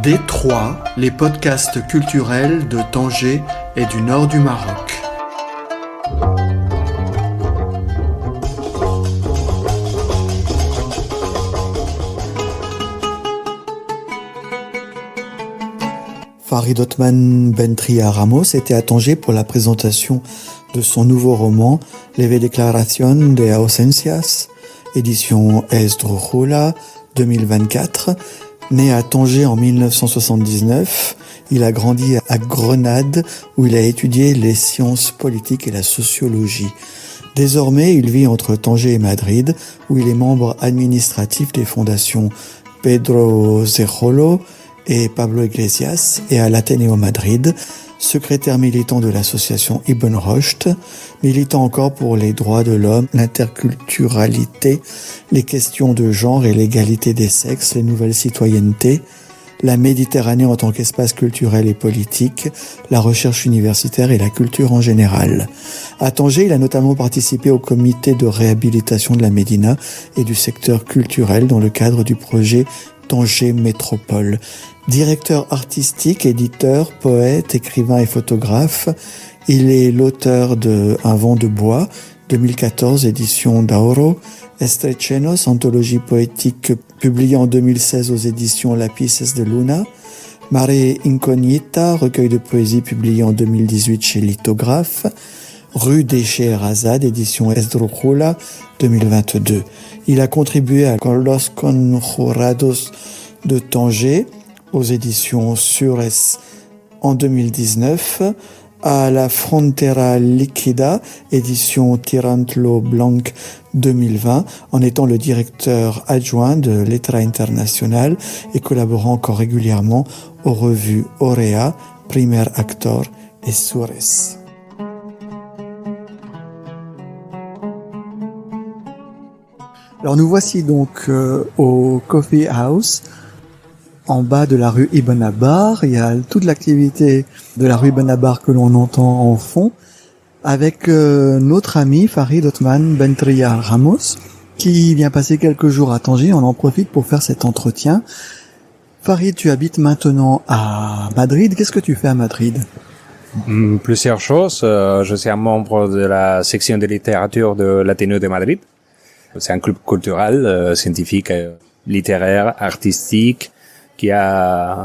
D3, les podcasts culturels de Tanger et du nord du Maroc. Farid Othman Bentria Ramos était à Tanger pour la présentation de son nouveau roman Leve Declaración de Ausencias, édition Esdrújula 2024. Né à Tanger en 1979, il a grandi à Grenade où il a étudié les sciences politiques et la sociologie. Désormais, il vit entre Tanger et Madrid où il est membre administratif des fondations Pedro Zerrolo et Pablo Iglesias et à l'Athénéo Madrid, secrétaire militant de l'association Ibn Rushd, militant encore pour les droits de l'homme, l'interculturalité, les questions de genre et l'égalité des sexes, les nouvelles citoyennetés, la Méditerranée en tant qu'espace culturel et politique, la recherche universitaire et la culture en général. À Tanger, il a notamment participé au comité de réhabilitation de la Médina et du secteur culturel dans le cadre du projet Tanger Métropole. Directeur artistique, éditeur, poète, écrivain et photographe, il est l'auteur de Un vent de bois, 2014, édition d'Auro, Estrechenos, anthologie poétique publiée en 2016 aux éditions Lapices de Luna, Mare Incognita, recueil de poésie publié en 2018 chez Lithographe, Rue des Scheherazade, édition Esdrújula 2022. Il a contribué à Los Conjurados de Tanger, aux éditions Sures en 2019, à la Frontera Liquida, édition Tirantlo Blanc 2020, en étant le directeur adjoint de Letra Internacional et collaborant encore régulièrement aux revues Aurea, Primer Actor et Sures. Alors nous voici donc au Coffee House, en bas de la rue Ibn Abar. Il y a toute l'activité de la rue Ibn Abar que l'on entend en fond, avec notre ami Farid Othman Bentria Ramos, qui vient passer quelques jours à Tanger. On en profite pour faire cet entretien. Farid, tu habites maintenant à Madrid. Qu'est-ce que tu fais à Madrid ? Plusieurs choses. Je suis un membre de la section de littérature de l'Athénéo de Madrid. C'est un club culturel, scientifique, littéraire, artistique,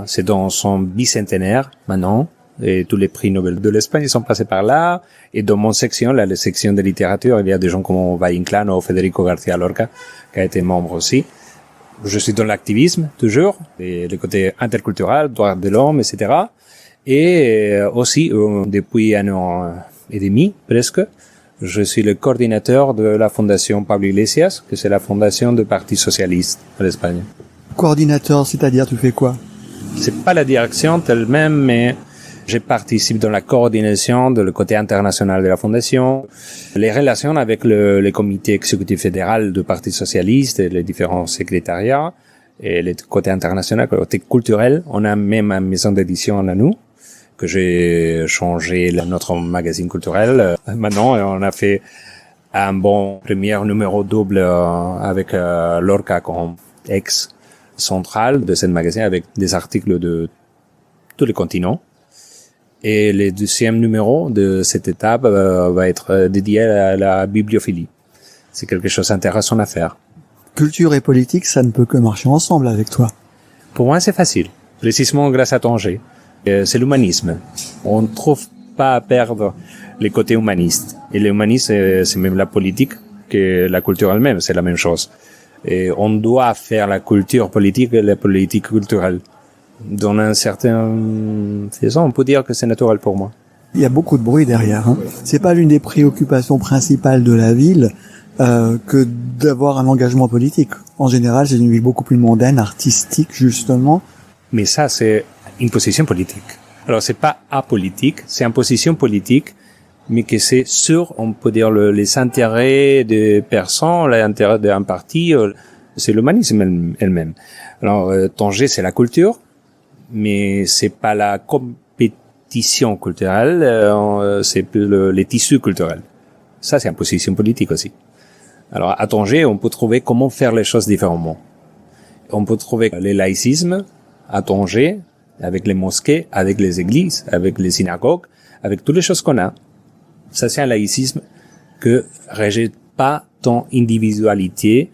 c'est dans son bicentenaire maintenant, et tous les prix Nobel de l'Espagne sont passés par là. Et dans mon section, la section de littérature, il y a des gens comme Valle Inclán ou Federico García Lorca, qui a été membre aussi. Je suis dans l'activisme, toujours, et le côté interculturel, droits de l'homme, etc. Et aussi, depuis 1 an et demi, presque, je suis le coordinateur de la fondation Pablo Iglesias, que c'est la fondation du Parti socialiste en Espagne. Coordinateur, c'est-à-dire tu fais quoi ? C'est pas la direction elle-même, mais je participe dans la coordination de le côté international de la fondation, les relations avec le comité exécutif fédéral du Parti socialiste et les différents secrétariats, et le côté international, le côté culturel. On a même une maison d'édition à nous, que j'ai changé notre magazine culturel. Maintenant, on a fait un bon premier numéro double avec Lorca comme ex-central de ce magazine, avec des articles de tous les continents. Et le deuxième numéro de cette étape va être dédié à la bibliophilie. C'est quelque chose d'intéressant à faire. Culture et politique, ça ne peut que marcher ensemble avec toi. Pour moi, c'est facile. Précisément grâce à Tanger. C'est l'humanisme. On ne trouve pas à perdre les côtés humanistes. Et l'humanisme, c'est même la politique que la culture elle-même, c'est la même chose. Et on doit faire la culture politique et la politique culturelle. Dans un certain façon, on peut dire que c'est naturel pour moi. Il y a beaucoup de bruit derrière. C'est pas l'une des préoccupations principales de la ville que d'avoir un engagement politique. En général, c'est une ville beaucoup plus mondaine, artistique justement. Mais ça, c'est une position politique. Alors, c'est pas apolitique, c'est une position politique, mais que c'est sur, on peut dire, les intérêts des personnes, les intérêts d'un parti, c'est l'humanisme elle-même. Alors, Tanger, c'est la culture, mais c'est pas la compétition culturelle, c'est plus les tissus culturels. Ça, c'est une position politique aussi. Alors, à Tanger, on peut trouver comment faire les choses différemment. On peut trouver le laïcisme, à Tanger, avec les mosquées, avec les églises, avec les synagogues, avec toutes les choses qu'on a. Ça, c'est un laïcisme que rejette pas ton individualité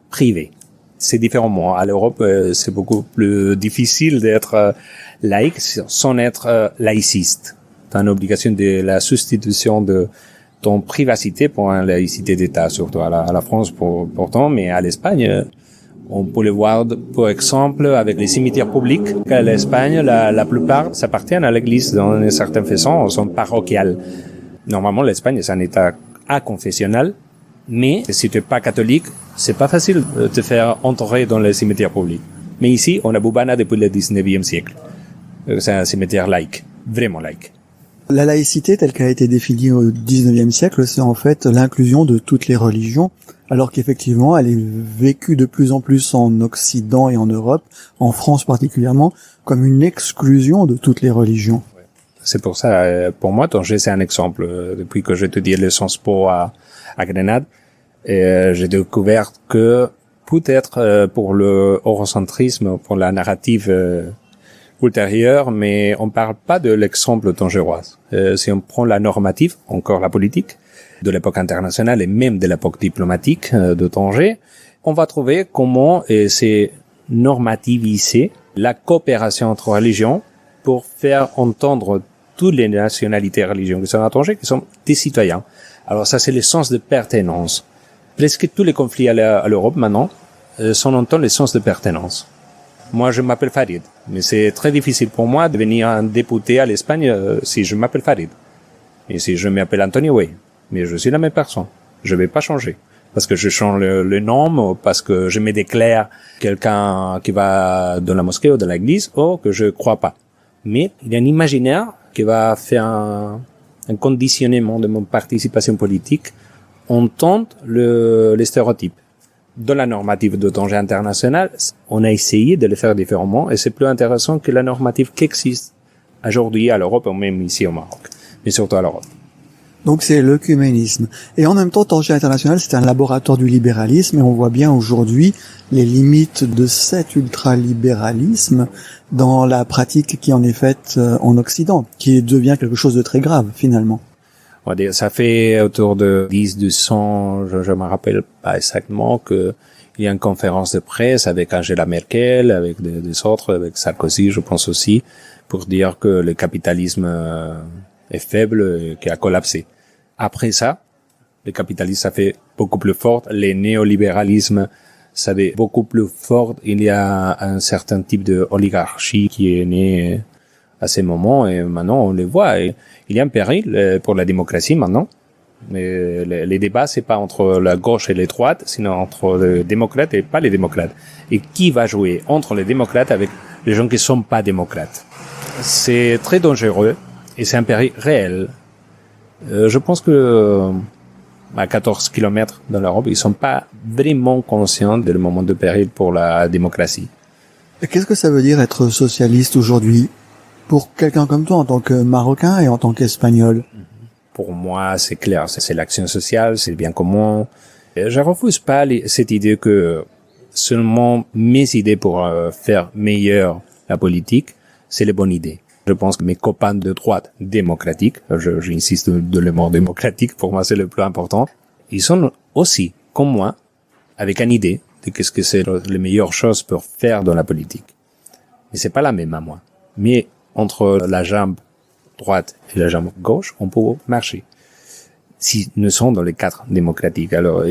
privée. C'est différent. À l'Europe, c'est beaucoup plus difficile d'être laïque sans être laïciste. T'as une obligation de la substitution de ton privacité pour une laïcité d'État, surtout à la France pourtant, mais à l'Espagne, on peut le voir, par exemple, avec les cimetières publics. À l'Espagne, la plupart s'appartiennent à l'Église dans une certaine façon, sont parochiales. Normalement, l'Espagne, c'est un État aconfessionnel, mais si tu n'es pas catholique, c'est pas facile de te faire enterrer dans les cimetières publics. Mais ici, on a Bubana depuis le 19e siècle. C'est un cimetière laïque, vraiment laïque. La laïcité, telle qu'elle a été définie au 19e siècle, c'est en fait l'inclusion de toutes les religions, alors qu'effectivement, elle est vécue de plus en plus en Occident et en Europe, en France particulièrement, comme une exclusion de toutes les religions. C'est pour ça, pour moi, Tanger, c'est un exemple. Depuis que j'ai étudié le Sciences Po à Grenade, j'ai découvert que peut-être pour le eurocentrisme, pour la narrative ultérieure, mais on parle pas de l'exemple tangeroise. Si on prend la normative, encore la politique, de l'époque internationale et même de l'époque diplomatique de Tanger, on va trouver comment c'est normativisé la coopération entre religions pour faire entendre toutes les nationalités et religions qui sont à Tanger, qui sont des citoyens. Alors ça, c'est le sens de pertenance. Presque tous les conflits à l'Europe maintenant sont en temps le sens de pertenance. Moi, je m'appelle Farid, mais c'est très difficile pour moi de devenir un député à l'Espagne si je m'appelle Farid. Et si je m'appelle Antonio, oui, mais je suis la même personne. Je vais pas changer. Parce que je change le nom, parce que je me déclare quelqu'un qui va dans la mosquée ou dans l'église, ou que je crois pas. Mais il y a un imaginaire qui va faire un conditionnement de mon participation politique en tant les stéréotypes. Dans la normative de Tanger international, on a essayé de le faire différemment et c'est plus intéressant que la normative qui existe aujourd'hui à l'Europe ou même ici au Maroc, mais surtout à l'Europe. Donc c'est l'œcuménisme. Et en même temps, Tanger International, c'est un laboratoire du libéralisme et on voit bien aujourd'hui les limites de cet ultralibéralisme dans la pratique qui en est faite en Occident, qui devient quelque chose de très grave finalement. On va dire, ça fait autour de 12 ans, je me rappelle pas exactement, que il y a une conférence de presse avec Angela Merkel, avec des autres, avec Sarkozy, je pense aussi, pour dire que le capitalisme est faible et qui a collapsé. Après ça, le capitalisme ça fait beaucoup plus fort, le néolibéralisme ça fait beaucoup plus fort. Il y a un certain type de oligarchie qui est né à ces moments et maintenant on le voit. Et il y a un péril pour la démocratie maintenant. Mais les débats c'est pas entre la gauche et les droites, sinon entre les démocrates et pas les démocrates. Et qui va jouer entre les démocrates avec les gens qui sont pas démocrates? C'est très dangereux et c'est un péril réel. Je pense que à 14 kilomètres dans l'Europe, ils sont pas vraiment conscients du moment de péril pour la démocratie. Et qu'est-ce que ça veut dire être socialiste aujourd'hui pour quelqu'un comme toi en tant que Marocain et en tant qu'Espagnol? Pour moi, c'est clair, c'est l'action sociale, c'est le bien commun. Je refuse pas cette idée que seulement mes idées pour faire meilleure la politique, c'est les bonnes idées. Je pense que mes copains de droite démocratique, j'insiste de le mot démocratique, pour moi c'est le plus important, ils sont aussi, comme moi, avec une idée de qu'est-ce que c'est les meilleures choses pour faire dans la politique. Mais c'est pas la même à moi. Mais entre la jambe droite et la jambe gauche, on peut marcher. Si nous sommes dans les cadres démocratiques, alors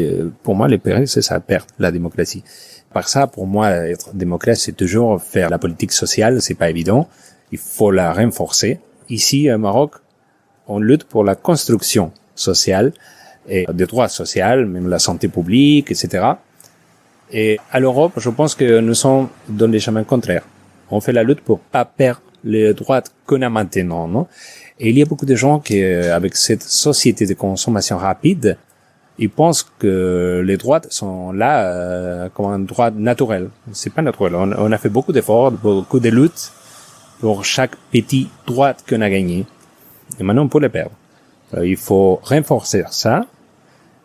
pour moi, le péril, c'est ça, perdre la démocratie. Par ça, pour moi, être démocrate, c'est toujours faire la politique sociale, c'est pas évident. Il faut la renforcer. Ici, au Maroc, on lutte pour la construction sociale et des droits sociaux, même la santé publique, etc. Et à l'Europe, je pense que nous sommes dans les chemins contraires. On fait la lutte pour pas perdre les droits qu'on a maintenant, non? Et il y a beaucoup de gens qui, avec cette société de consommation rapide, ils pensent que les droits sont là comme un droit naturel. C'est pas naturel. On a fait beaucoup d'efforts, beaucoup de luttes pour chaque petit droit qu'on a gagné. Et maintenant, on peut le perdre. Il faut renforcer ça,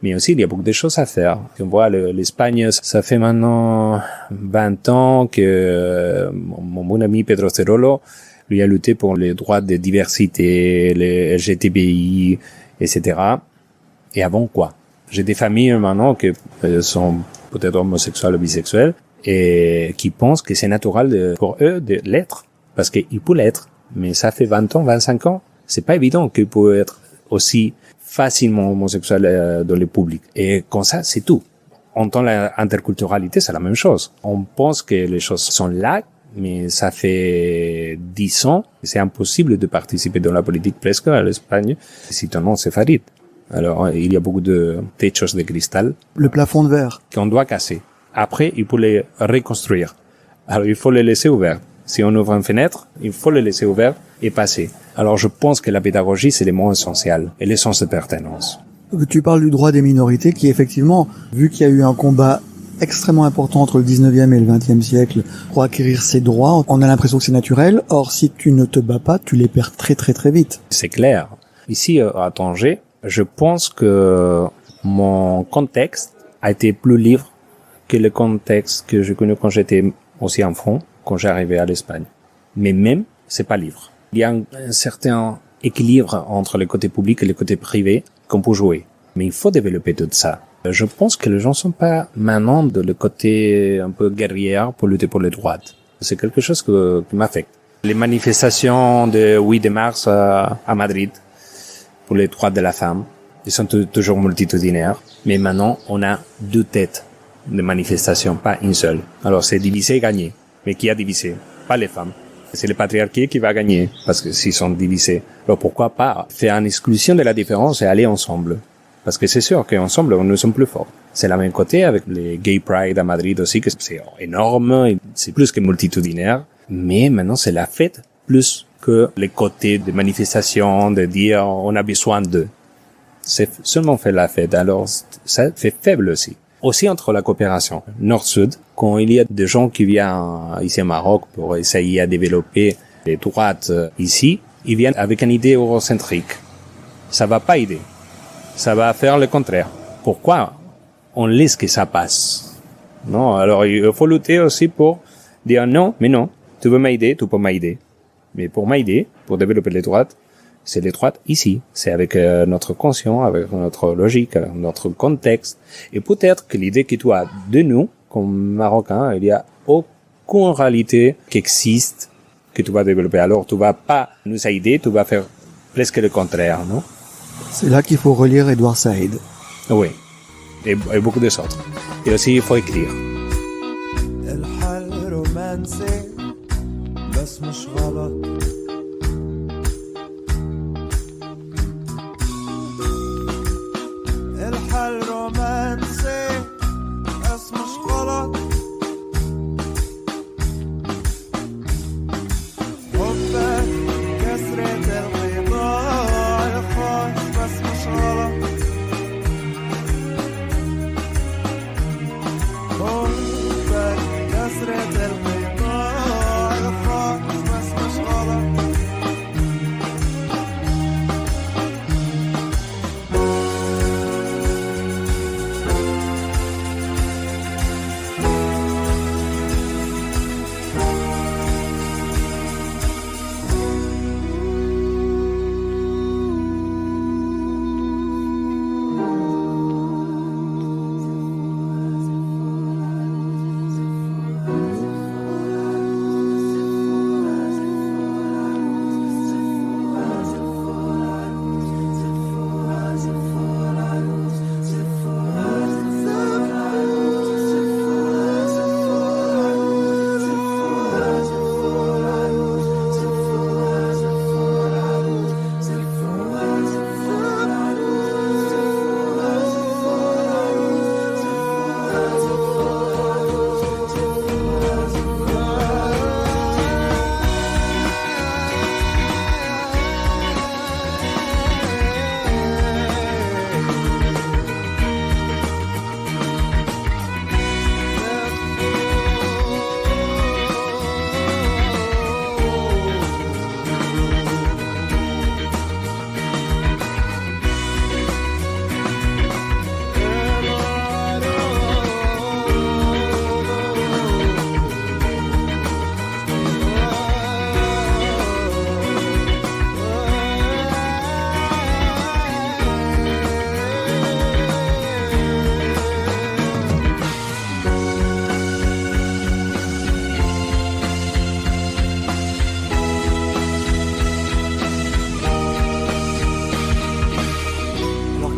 Mais aussi, il y a beaucoup de choses à faire. On voit l'Espagne, ça fait maintenant 20 ans que mon bon ami Pedro Cerolo, lui a lutté pour les droits de diversité, les LGTBI, etc. Et avant quoi? J'ai des familles maintenant qui sont peut-être homosexuels ou bisexuels et qui pensent que c'est naturel pour eux de l'être. Parce qu'ils peuvent l'être. Mais ça fait 20 ans, 25 ans. C'est pas évident qu'ils peuvent être aussi facilement homosexuels dans le public. Et comme ça, c'est tout. En tant l'interculturalité, c'est la même chose. On pense que les choses sont là, mais ça fait 10 ans, c'est impossible de participer dans la politique presque à l'Espagne si ton nom c'est Farid. Alors, il y a beaucoup de techos de cristal. Le plafond de verre. Qu'on doit casser. Après, il faut les reconstruire. Alors, il faut les laisser ouverts. Si on ouvre une fenêtre, il faut les laisser ouverts et passer. Alors, je pense que la pédagogie, c'est le mot essentiel et l'essence de pertinence. Tu parles du droit des minorités qui, effectivement, vu qu'il y a eu un combat extrêmement important entre le 19e et le 20e siècle pour acquérir ces droits, on a l'impression que c'est naturel. Or, si tu ne te bats pas, tu les perds très très très vite. C'est clair. Ici, à Tanger, je pense que mon contexte a été plus libre que le contexte que j'ai connu quand j'étais aussi enfant, quand j'arrivais à l'Espagne. Mais même, c'est pas libre. Il y a un certain équilibre entre le côté public et le côté privé qu'on peut jouer. Mais il faut développer tout ça. Je pense que les gens sont pas maintenant de le côté un peu guerrier pour lutter pour les droits. C'est quelque chose qui m'affecte. Les manifestations de 8 mars à Madrid pour les droits de la femme, ils sont toujours multitudinaires. Mais maintenant, on a 2 têtes de manifestations, pas une seule. Alors c'est divisé et gagné. Mais qui a divisé? Pas les femmes. C'est le patriarcat qui va gagner, parce que s'ils sont divisés. Alors pourquoi pas faire une exclusion de la différence et aller ensemble? Parce que c'est sûr qu'ensemble, nous sommes plus forts. C'est la même côté avec les Gay Pride à Madrid aussi, que c'est énorme, c'est plus que multitudinaire. Mais maintenant, c'est la fête plus que les côtés de manifestation, de dire on a besoin d'eux. C'est seulement faire la fête. Alors, ça fait faible aussi. Aussi entre la coopération nord-sud, quand il y a des gens qui viennent ici au Maroc pour essayer de développer les droits ici, ils viennent avec une idée eurocentrique. Ça va pas aider. Ça va faire le contraire. Pourquoi on laisse que ça passe? Non, alors il faut lutter aussi pour dire non, mais non, tu veux m'aider, tu peux m'aider. Mais pour m'aider, pour développer les droits, c'est les droits ici. C'est avec notre conscience, avec notre logique, notre contexte. Et peut-être que l'idée que tu as de nous, comme Marocains, il y a aucune réalité qui existe que tu vas développer. Alors tu vas pas nous aider, tu vas faire presque le contraire, non? C'est là qu'il faut relire Edouard Saïd. Oui. Et beaucoup de autres. Et aussi, il faut écrire. الحل رومانسي بس مش غلط حبك كسرة القطاع الخاص بس مش غلط حبك كسرة القطاع الخاص بس مش غلط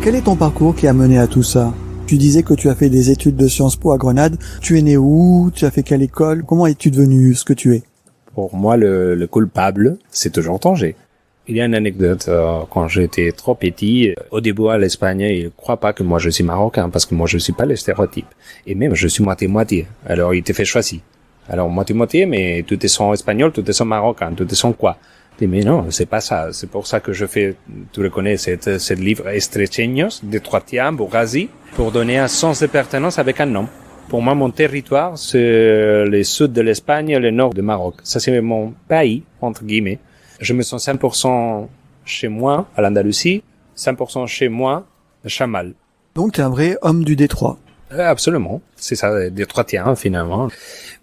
Quel est ton parcours qui a mené à tout ça? Tu disais que tu as fait des études de Sciences Po à Grenade. Tu es né où? Tu as fait quelle école? Comment es-tu devenu ce que tu es? Pour moi, le coupable, c'est toujours Tanger. Il y a une anecdote, quand j'étais trop petit, au début à l'Espagne, ils ne croient pas que moi je suis marocain, parce que moi je suis pas le stéréotype. Et même, je suis moitié-moitié. Alors, il te fait choisir. Alors, moitié-moitié, mais tout est son espagnol, tout est son marocain, tout est son quoi. Je dis, mais non, c'est pas ça. C'est pour ça que je fais, tu le connais, ce livre Estrecheños, de Troitian, Bourgazi, pour donner un sens de pertenance avec un nom. Pour moi, mon territoire, c'est le sud de l'Espagne et le nord du Maroc. Ça, c'est mon pays, entre guillemets. Je me sens 100% chez moi, à l'Andalousie, 100% chez moi, à Chamal. Donc, tu es un vrai homme du Détroit. Absolument. C'est ça, Détroitien, finalement.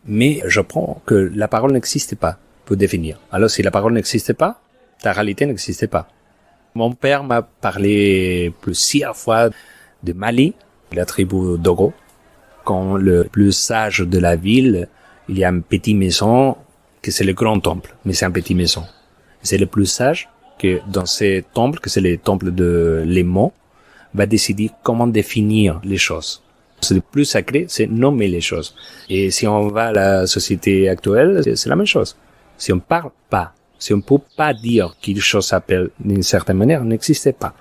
Mais je prends que la parole n'existe pas pour définir. Alors, si la parole n'existe pas, ta réalité n'existe pas. Mon père m'a parlé plusieurs fois de Mali, la tribu Dogo. Quand le plus sage de la ville, il y a une petite maison, que c'est le grand temple, mais c'est une petite maison. C'est le plus sage que dans ces temples, que c'est les temples de Léman, va décider comment définir les choses. C'est le plus sacré, c'est nommer les choses. Et si on va à la société actuelle, c'est la même chose. Si on parle pas, si on peut pas dire quelque chose s'appelle d'une certaine manière, n'existe pas.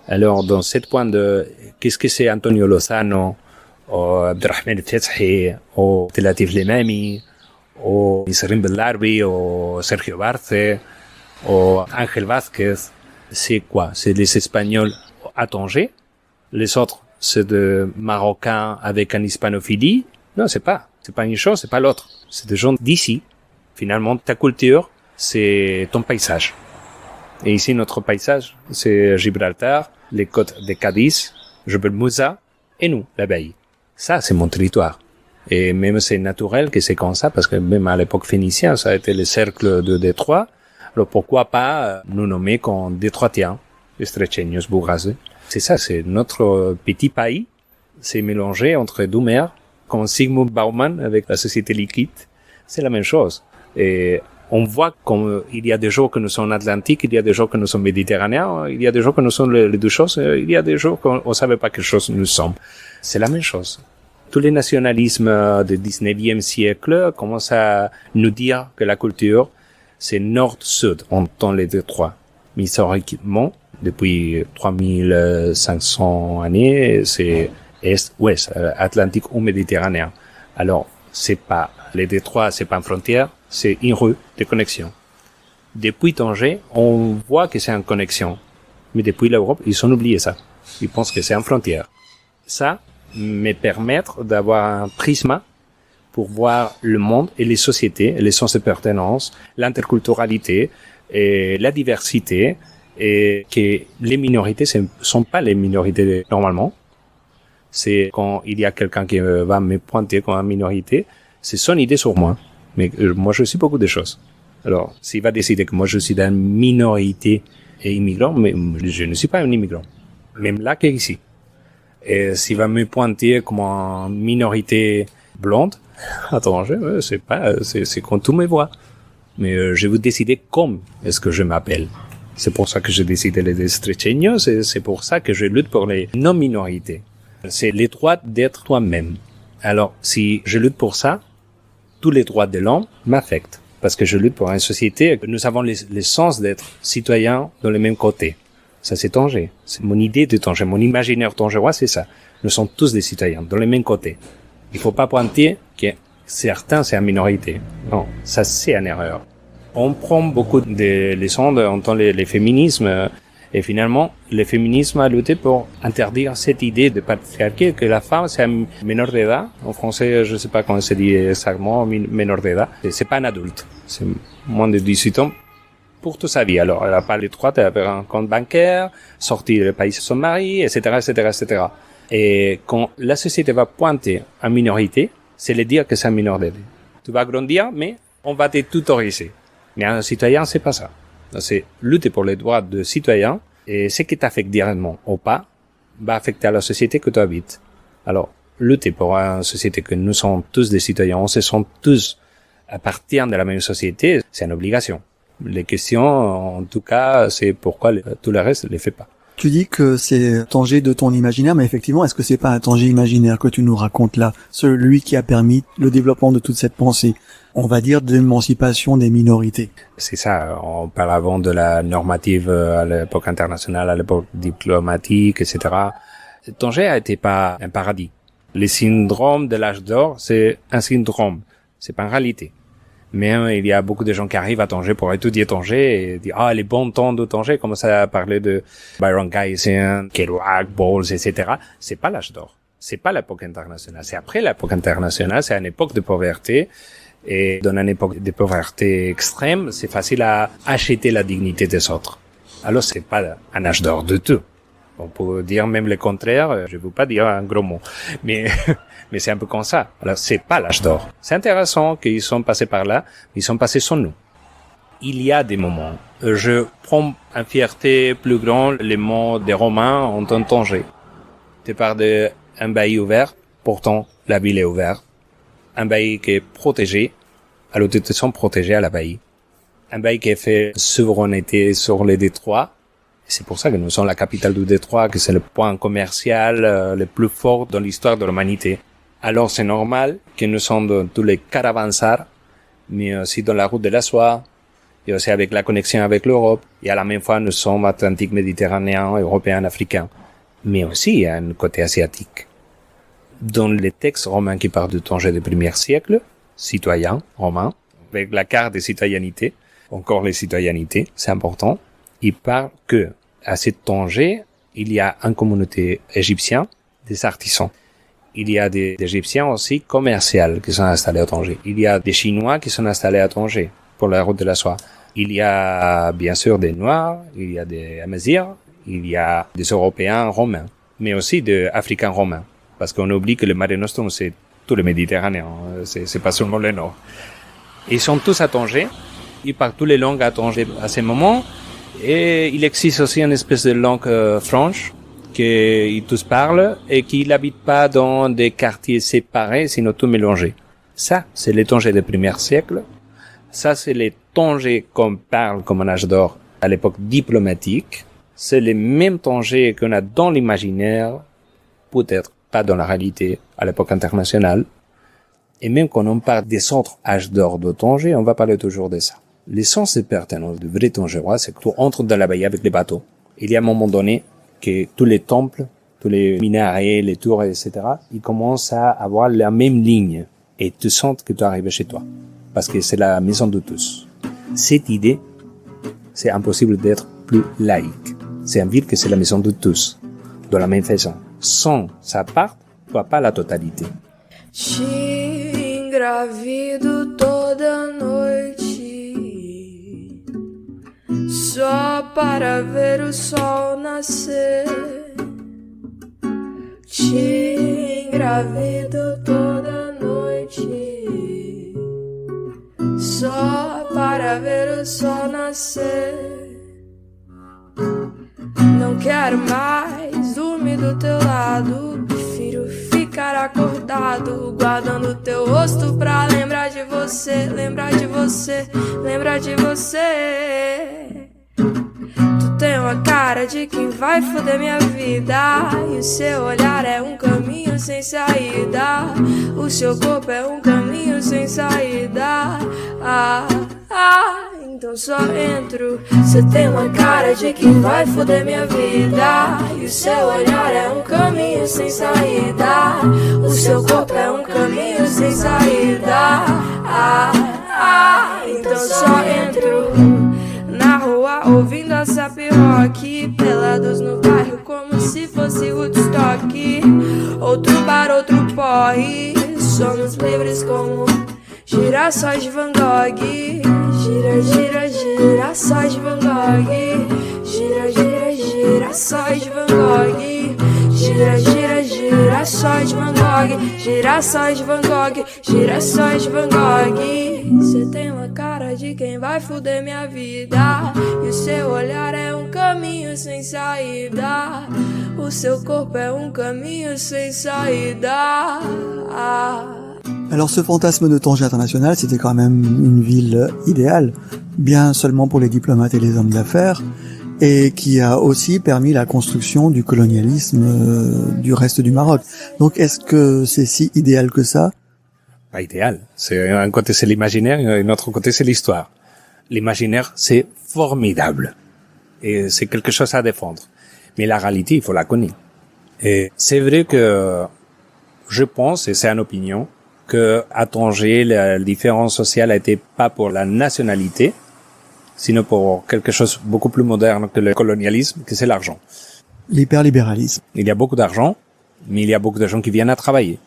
Alors, dans cette point de, qu'est-ce que c'est Antonio Lozano, ou Abdelrahman Fethi, ou Telatif Lemami, ou Nisrin Belarbi, ou Sergio Barce, ou Ángel Vázquez, c'est quoi? C'est les Espagnols à Tanger. Les autres, c'est des Marocains avec une hispanophilie. Non, c'est pas une chose, c'est pas l'autre. C'est des gens d'ici. Finalement, ta culture, c'est ton paysage. Et ici, notre paysage, c'est Gibraltar, les côtes de Cadiz, Jebel Moussa, et nous, la baie. Ça, c'est mon territoire. Et même c'est naturel que c'est comme ça, parce que même à l'époque phénicienne, ça a été le cercle de Détroit. Alors pourquoi pas nous nommer comme Détroitiens, Estrecheños, Bourgazi. C'est ça, c'est notre petit pays. C'est mélangé entre deux mers, comme Sigmund Baumann avec la société liquide. C'est la même chose. Et on voit comme il y a des jours que nous sommes atlantiques, il y a des jours que nous sommes méditerranéens, il y a des jours que nous sommes les deux choses, il y a des jours qu'on ne savait pas quelle chose nous sommes. C'est la même chose. Tous les nationalismes du 19e siècle commencent à nous dire que la culture, c'est nord-sud, en temps les deux trois. Mais historiquement, depuis 3500 années, c'est est-ouest, Atlantique ou méditerranéen. Alors, c'est pas, les détroits, c'est pas une frontière, c'est une rue de connexion. Depuis Tanger, on voit que c'est une connexion. Mais depuis l'Europe, ils ont oublié ça. Ils pensent que c'est une frontière. Ça me permet d'avoir un prisme pour voir le monde et les sociétés, les sens de pertenance, l'interculturalité et la diversité, et que les minorités ne sont pas les minorités normalement. C'est quand il y a quelqu'un qui va me pointer comme une minorité, c'est son idée sur moi. Mais moi, je suis beaucoup de choses. Alors, s'il va décider que moi, je suis d'une minorité et immigrant, mais je ne suis pas un immigrant. Même là qu'ici. Et s'il va me pointer comme une minorité blonde, attends, c'est quand tout me voit. Mais je vais décider comme est-ce que je m'appelle. C'est pour ça que j'ai décidé les Estrecheños et c'est pour ça que je lutte pour les non-minorités. C'est les droits d'être toi-même. Alors, si je lutte pour ça, tous les droits de l'homme m'affectent. Parce que je lutte pour une société, nous avons les sens d'être citoyens dans le même côté. Ça, c'est Tanger. C'est mon idée de Tanger. Mon imaginaire tangerois, c'est ça. Nous sommes tous des citoyens, dans le même côté. Il faut pas pointer que certains, c'est une minorité. Non, ça, c'est une erreur. On prend beaucoup de leçons en tant les féminismes. Et finalement, le féminisme a lutté pour interdire cette idée de patriarcat, que la femme, c'est un meneur d'âge. En français, je sais pas comment se dit exactement, meneur d'âge. C'est pas un adulte. C'est moins de 18 ans pour toute sa vie. Alors, elle a pas le droit d'avoir un compte bancaire, sortir du pays de son mari, etc., etc., etc. Et quand la société va pointer en minorité, c'est le dire que c'est un mineur d'âge. Tu vas grandir, mais on va te tutoriser. Mais un citoyen, c'est pas ça. C'est lutter pour les droits de citoyens, et ce qui t'affecte directement ou pas, va affecter à la société que tu habites. Alors, lutter pour une société que nous sommes tous des citoyens, on se sent tous appartiennent de la même société, c'est une obligation. Les questions, en tout cas, c'est pourquoi tout le reste ne les fait pas. Tu dis que c'est Tanger de ton imaginaire, mais effectivement, est-ce que c'est pas un Tanger imaginaire que tu nous racontes là, celui qui a permis le développement de toute cette pensée, on va dire d'émancipation des minorités? C'est ça, on parle avant de la normative à l'époque internationale, à l'époque diplomatique, etc. Tanger a été pas un paradis. Le syndrome de l'âge d'or, c'est un syndrome, c'est pas une réalité. Mais il y a beaucoup de gens qui arrivent à Tanger pour étudier Tanger et dire les bons temps de Tanger, comme ça a parlé de Byron Gysin, Kerouac, Bowles, etc. C'est pas l'âge d'or, c'est pas l'époque internationale, c'est après l'époque internationale, c'est une époque de pauvreté. Et dans une époque de pauvreté extrême, c'est facile à acheter la dignité des autres. Alors c'est pas un âge d'or du tout. On peut dire même le contraire, je veux pas dire un gros mot, mais c'est un peu comme ça. Alors c'est pas l'âge d'or. C'est intéressant qu'ils sont passés par là, mais ils sont passés sans nous. Il y a des moments, je prends en fierté plus grande les mots des Romains en temps Tanger. Tu parles d'un bailli ouvert, pourtant la ville est ouverte. Un bailli qui est protégé, alors tu te sens protégé à la bailli. Un bailli qui est fait souveraineté sur les détroits. C'est pour ça que nous sommes la capitale du détroit, que c'est le point commercial le plus fort dans l'histoire de l'humanité. Alors c'est normal que nous sommes dans tous les caravansars, mais aussi dans la route de la soie, et aussi avec la connexion avec l'Europe. Et à la même fois, nous sommes atlantiques, méditerranéens, européens, africains. Mais aussi, il y a un côté asiatique. Dans les textes romains qui parlent de Tanger du 1er siècle, citoyens romains, avec la carte des citoyennetés, encore les citoyennetés, c'est important, il parle que à cette Tanger, il y a une communauté égyptienne, des artisans. Il y a des Égyptiens aussi commerciaux qui sont installés à Tanger. Il y a des Chinois qui sont installés à Tanger pour la route de la soie. Il y a bien sûr des Noirs, il y a des Amazirs, il y a des Européens romains, mais aussi des Africains romains. Parce qu'on oublie que le Mare Nostrum, c'est tout le Méditerranée, c'est pas seulement le Nord. Ils sont tous à Tanger, ils parlent toutes les langues à Tanger à ce moment, et il existe aussi une espèce de langue franche qu'ils tous parlent et qui n'habitent pas dans des quartiers séparés, sinon tout mélangé. Ça, c'est les Tanger du 1er siècle. Ça, c'est les Tanger qu'on parle comme un âge d'or à l'époque diplomatique. C'est les mêmes Tanger qu'on a dans l'imaginaire, peut-être pas dans la réalité à l'époque internationale. Et même quand on parle des autres âges d'or de Tanger, on va parler toujours de ça. L'essence de pertinence du vrai Tangerois, c'est que tu entres dans la baie avec les bateaux. Il y a un moment donné que tous les temples, tous les minarets, les tours, etc., ils commencent à avoir la même ligne. Et tu sens que tu arrives chez toi. Parce que c'est la maison de tous. Cette idée, c'est impossible d'être plus laïque. C'est une ville que c'est la maison de tous. De la même façon. Sans sa part, tu n'as pas la totalité. Te engravido toda noite, só para ver o sol nascer. Te engravido toda noite, só para ver o sol nascer. Não quero mais dormir do teu lado, prefiro ficar acordado, guardando teu rosto pra lembrar de você, lembrar de você, lembrar de você. Tu tem uma cara de quem vai foder minha vida, e o seu olhar é um caminho sem saída, o seu corpo é um caminho sem saída. Então só entro. Você tem uma cara de quem vai foder minha vida, e o seu olhar é um caminho sem saída, o seu corpo é um caminho sem saída. Então só entro. Na rua ouvindo a Sap Rock, pelados no bairro como se fosse Woodstock. Outro bar, outro porre, somos livres como girassóis de Van Gogh. Gira, gira, girassóis de Van Gogh. Gira, gira, girassóis de Van Gogh. Gira, gira, girassóis de Van Gogh. Girassóis de Van Gogh. Girassóis de Van Gogh. Você tem uma cara de quem vai foder minha vida, e o seu olhar é um caminho sem saída, o seu corpo é um caminho sem saída. Alors ce fantasme de Tanger international, c'était quand même une ville idéale, bien seulement pour les diplomates et les hommes d'affaires, et qui a aussi permis la construction du colonialisme du reste du Maroc. Donc est-ce que c'est si idéal que ça? Pas idéal. C'est un côté c'est l'imaginaire et un autre côté c'est l'histoire. L'imaginaire c'est formidable et c'est quelque chose à défendre. Mais la réalité il faut la connaître. Et c'est vrai que je pense, et c'est une opinion, que à Tanger la différence sociale a été pas pour la nationalité, sinon pour quelque chose beaucoup plus moderne que le colonialisme, que c'est l'argent. L'hyperlibéralisme. Il y a beaucoup d'argent, mais il y a beaucoup de gens qui viennent à travailler.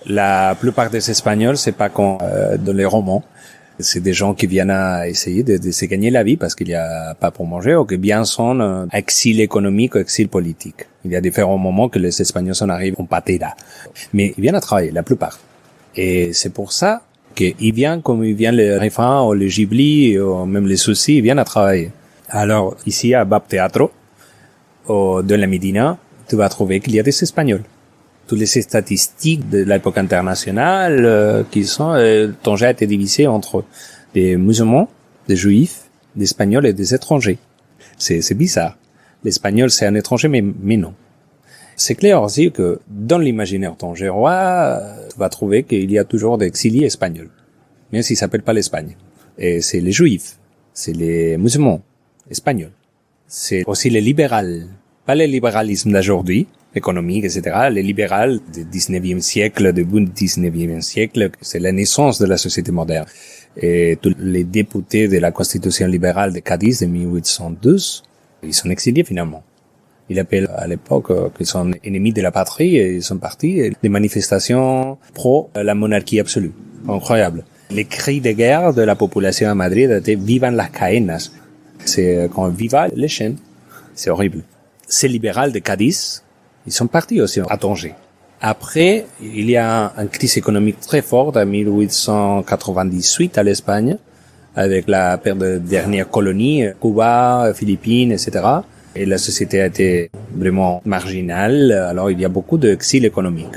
La plupart des Espagnols, c'est pas comme dans les romans, c'est des gens qui viennent à essayer de se gagner la vie parce qu'il y a pas pour manger ou que bien sont exil économique ou exil politique. Il y a différents moments que les Espagnols en arrivent en patera. Mais ils viennent à travailler, la plupart. Et c'est pour ça qu'ils viennent comme ils viennent les Rifan ou les Ghibli ou même les Soucis, ils viennent à travailler. Alors, ici à Bab Teatro, ou dans la Médina, tu vas trouver qu'il y a des Espagnols. Toutes les statistiques de l'époque internationale qui sont Tanger a été divisé entre des musulmans, des juifs, des espagnols et des étrangers. C'est bizarre. L'espagnol c'est un étranger mais non. C'est clair aussi que dans l'imaginaire tangérois, tu vas trouver qu'il y a toujours des exilés espagnols, même s'ils s'appellent pas l'Espagne. Et c'est les juifs, c'est les musulmans espagnols, c'est aussi les libérales, pas le libéralisme d'aujourd'hui, économique, etc. Les libérales du 19e siècle, du bout du 19e siècle, c'est la naissance de la société moderne. Et tous les députés de la Constitution libérale de Cadiz de 1812, ils sont exilés finalement. Ils appellent à l'époque qu'ils sont ennemis de la patrie et ils sont partis des manifestations pro la monarchie absolue. Incroyable. Les cris de guerre de la population à Madrid étaient Vivan las caenas. C'est quand viva les chaînes. C'est horrible. Ces libérales de Cadiz, ils sont partis aussi à Tanger. Après, il y a une crise économique très forte en 1898 à l'Espagne, avec la perte de dernières colonies, Cuba, Philippines, etc. Et la société a été vraiment marginale, alors il y a beaucoup d'exil économique.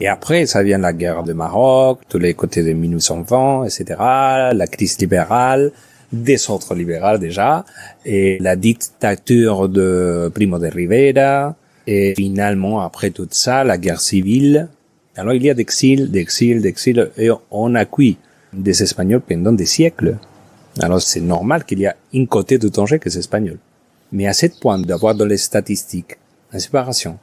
Et après, ça vient la guerre de Maroc, tous les côtés de 1920, etc., la crise libérale, des autres libérales déjà, et la dictature de Primo de Rivera, et finalement, après tout ça, la guerre civile. Alors il y a d'exil, et on a cuit des Espagnols pendant des siècles. Alors c'est normal qu'il y a une côté de Tanger que c'est espagnol. Mais à ce point d'avoir dans les statistiques une séparation,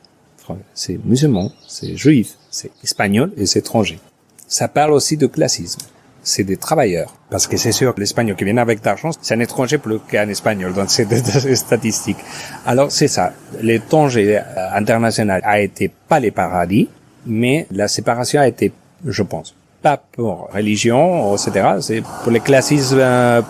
c'est musulman, c'est juif, c'est espagnol et c'est étranger. Ça parle aussi de classisme. C'est des travailleurs. Parce que c'est sûr que l'espagnol qui vient avec d'argent, c'est un étranger plus qu'un espagnol dans ces statistiques. Alors c'est ça. Le Tanger international a été pas les paradis, mais la séparation a été, je pense, pas pour religion, etc. C'est pour les classismes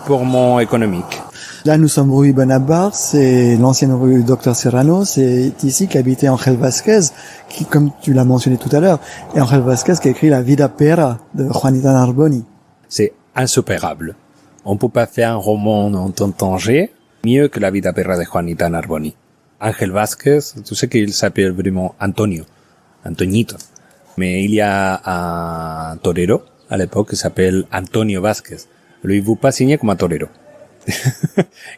purement économiques. Là, nous sommes rue Benabar, c'est l'ancienne rue Docteur Serrano, c'est ici qu'habitait Ángel Vázquez, qui, comme tu l'as mentionné tout à l'heure, et Ángel Vázquez qui a écrit La Vida Perra de Juanita Narboni. C'est insuperable. On peut pas faire un roman en Tanger mieux que La Vida Perra de Juanita Narboni. Ángel Vázquez, tu sais qu'il s'appelle vraiment Antoñito. Mais il y a un torero à l'époque qui s'appelle Antonio Vázquez. Lui, il veut pas signer comme un torero.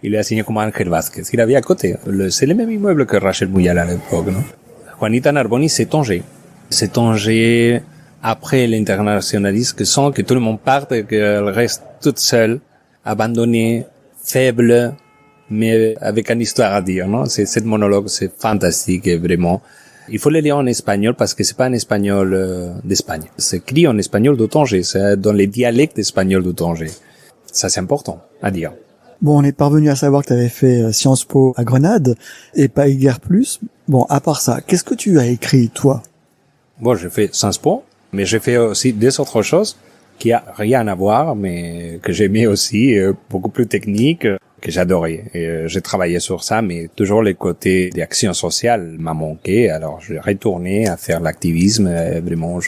Il a signé comme Ángel Vázquez. Il avait à côté. C'est le même immeuble que Rachel Muyal à l'époque, non? Juanita Narboni, c'est Tanger. C'est Tanger après l'internationalisme, sans que tout le monde parte et qu'elle reste toute seule, abandonnée, faible, mais avec une histoire à dire, non? Cette monologue, c'est fantastique et vraiment. Il faut le lire en espagnol parce que c'est pas un espagnol d'Espagne. C'est écrit en espagnol de Tanger. C'est dans les dialectes espagnols de Tanger. Ça, c'est important à dire. Bon, on est parvenu à savoir que tu avais fait Sciences Po à Grenade et pas guère plus. Bon, à part ça, qu'est-ce que tu as écrit, toi? Bon, j'ai fait Sciences Po, mais j'ai fait aussi des autres choses qui a rien à voir, mais que j'aimais aussi, beaucoup plus techniques, que j'adorais. Et j'ai travaillé sur ça, mais toujours les côtés d'action sociale m'a manqué. Alors, j'ai retourné à faire l'activisme, vraiment.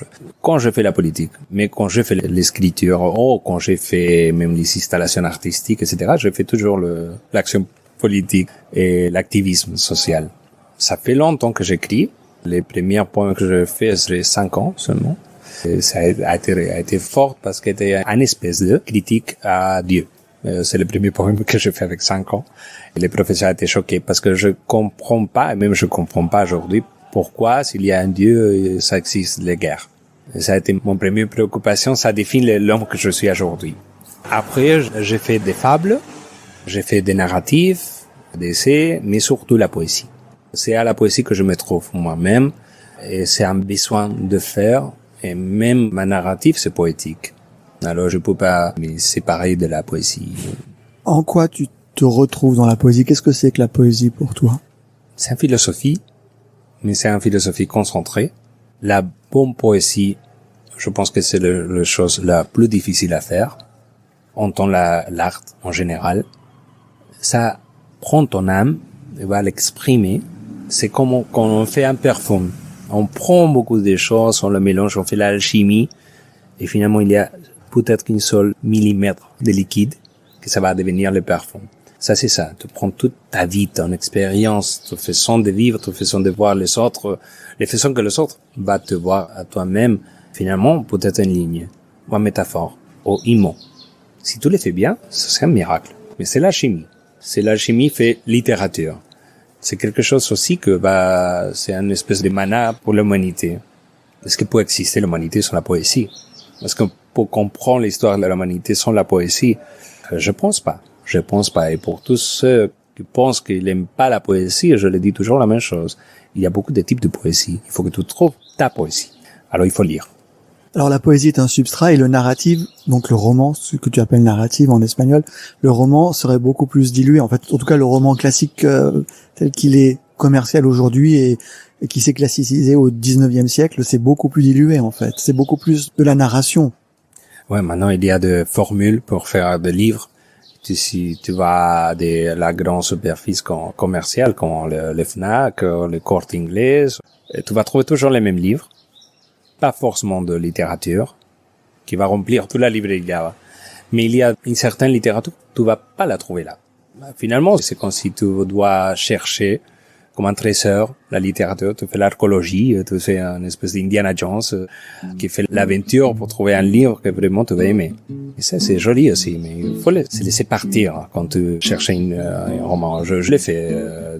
Quand je fais la politique, mais quand je fais l'écriture, quand j'ai fait même les installations artistiques, etc., je fais toujours l'action politique et l'activisme social. Ça fait longtemps que j'écris. Les premiers points que je fais, c'est 5 ans seulement. Et ça a été fort parce que c'était une espèce de critique à Dieu. C'est le premier poème que je fais avec 5 ans. Et les professeurs étaient choqués parce que je comprends pas, et même je comprends pas aujourd'hui, pourquoi, s'il y a un Dieu, ça existe les guerres. Et ça a été mon première préoccupation, ça définit l'homme que je suis aujourd'hui. Après, j'ai fait des fables, j'ai fait des narratifs, des essais, mais surtout la poésie. C'est à la poésie que je me trouve moi-même, et c'est un besoin de faire, et même ma narrative, c'est poétique. Alors je peux pas me séparer de la poésie. En quoi tu te retrouves dans la poésie? Qu'est-ce que c'est que la poésie pour toi? C'est une philosophie, mais c'est une philosophie concentrée. La bonne poésie, je pense que c'est la chose la plus difficile à faire. En tant l'art en général, ça prend ton âme et va l'exprimer. C'est comme quand on fait un parfum. On prend beaucoup de choses, on le mélange, on fait l'alchimie, et finalement il y a peut-être qu'une seule millimètre de liquide que ça va devenir le parfum. Ça, c'est ça. Tu prends toute ta vie, ton expérience, ta façon de vivre, ta façon de voir les autres, les façons que les autres vont te voir à toi-même. Finalement, peut-être une ligne, ou une métaphore, ou un mot. Si tu le fais bien, ce serait un miracle. Mais c'est l'alchimie. C'est l'alchimie fait littérature. C'est quelque chose aussi que, c'est une espèce de mana pour l'humanité. Est-ce que peut exister l'humanité sans la poésie? Est-ce qu'on peut comprendre l'histoire de l'humanité sans la poésie? Je pense pas. Je pense pas. Et pour tous ceux qui pensent qu'ils n'aiment pas la poésie, je le dis toujours la même chose. Il y a beaucoup de types de poésie. Il faut que tu trouves ta poésie. Alors il faut lire. Alors la poésie est un substrat et le narrative, donc le roman, ce que tu appelles narrative en espagnol, le roman serait beaucoup plus dilué. En fait, en tout cas, le roman classique tel qu'il est commercial aujourd'hui et qui s'est classicisé au 19e siècle, c'est beaucoup plus dilué en fait. C'est beaucoup plus de la narration. Ouais, maintenant il y a des formules pour faire des livres. Si tu vas à la grande superficie commerciale, comme le Fnac, le Corte Inglés, tu vas trouver toujours les mêmes livres. Pas forcément de littérature, qui va remplir toute la librairie là. Mais il y a une certaine littérature, tu vas pas la trouver là. Finalement, c'est comme si tu dois chercher, comme un trésor, la littérature. Tu fais l'archéologie, tu fais une espèce d'Indiana Jones, qui fait l'aventure pour trouver un livre que vraiment tu vas aimer. Et ça, c'est joli aussi, mais il faut se laisser partir quand tu cherches un roman. Je l'ai fait.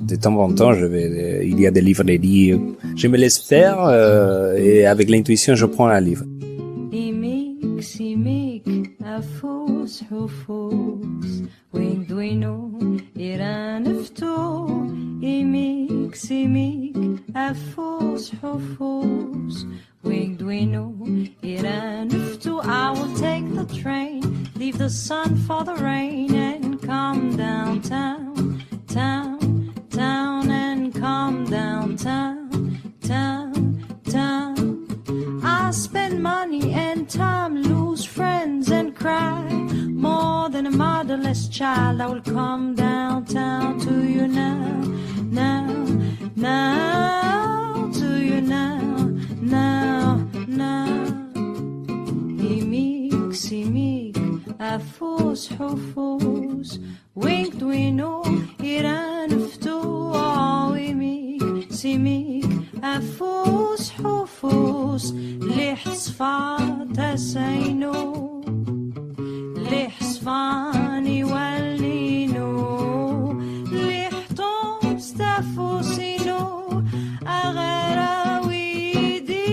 De temps en temps, il y a des librairies. Je me laisse faire, et avec l'intuition, je prends un livre. أفوس حفوس وين دوينو إيران فتو إيميك سيميك أفوس حفوس وين دوينو إيران فتو I will take the train, leave the sun for the rain and come downtown, town, town and come downtown, town, town. I spend money and time, lose friends and cry. More than a motherless child, I will come downtown to you now, now, now, to you now, now, now. Imik, simik, afus, hufus, wink, dwino, iran, ftu, oh, imik, simik, afus, hufus, لح صفات سينو لح صفاني ولينو لح طوم ستفوسينو أغرى ويديك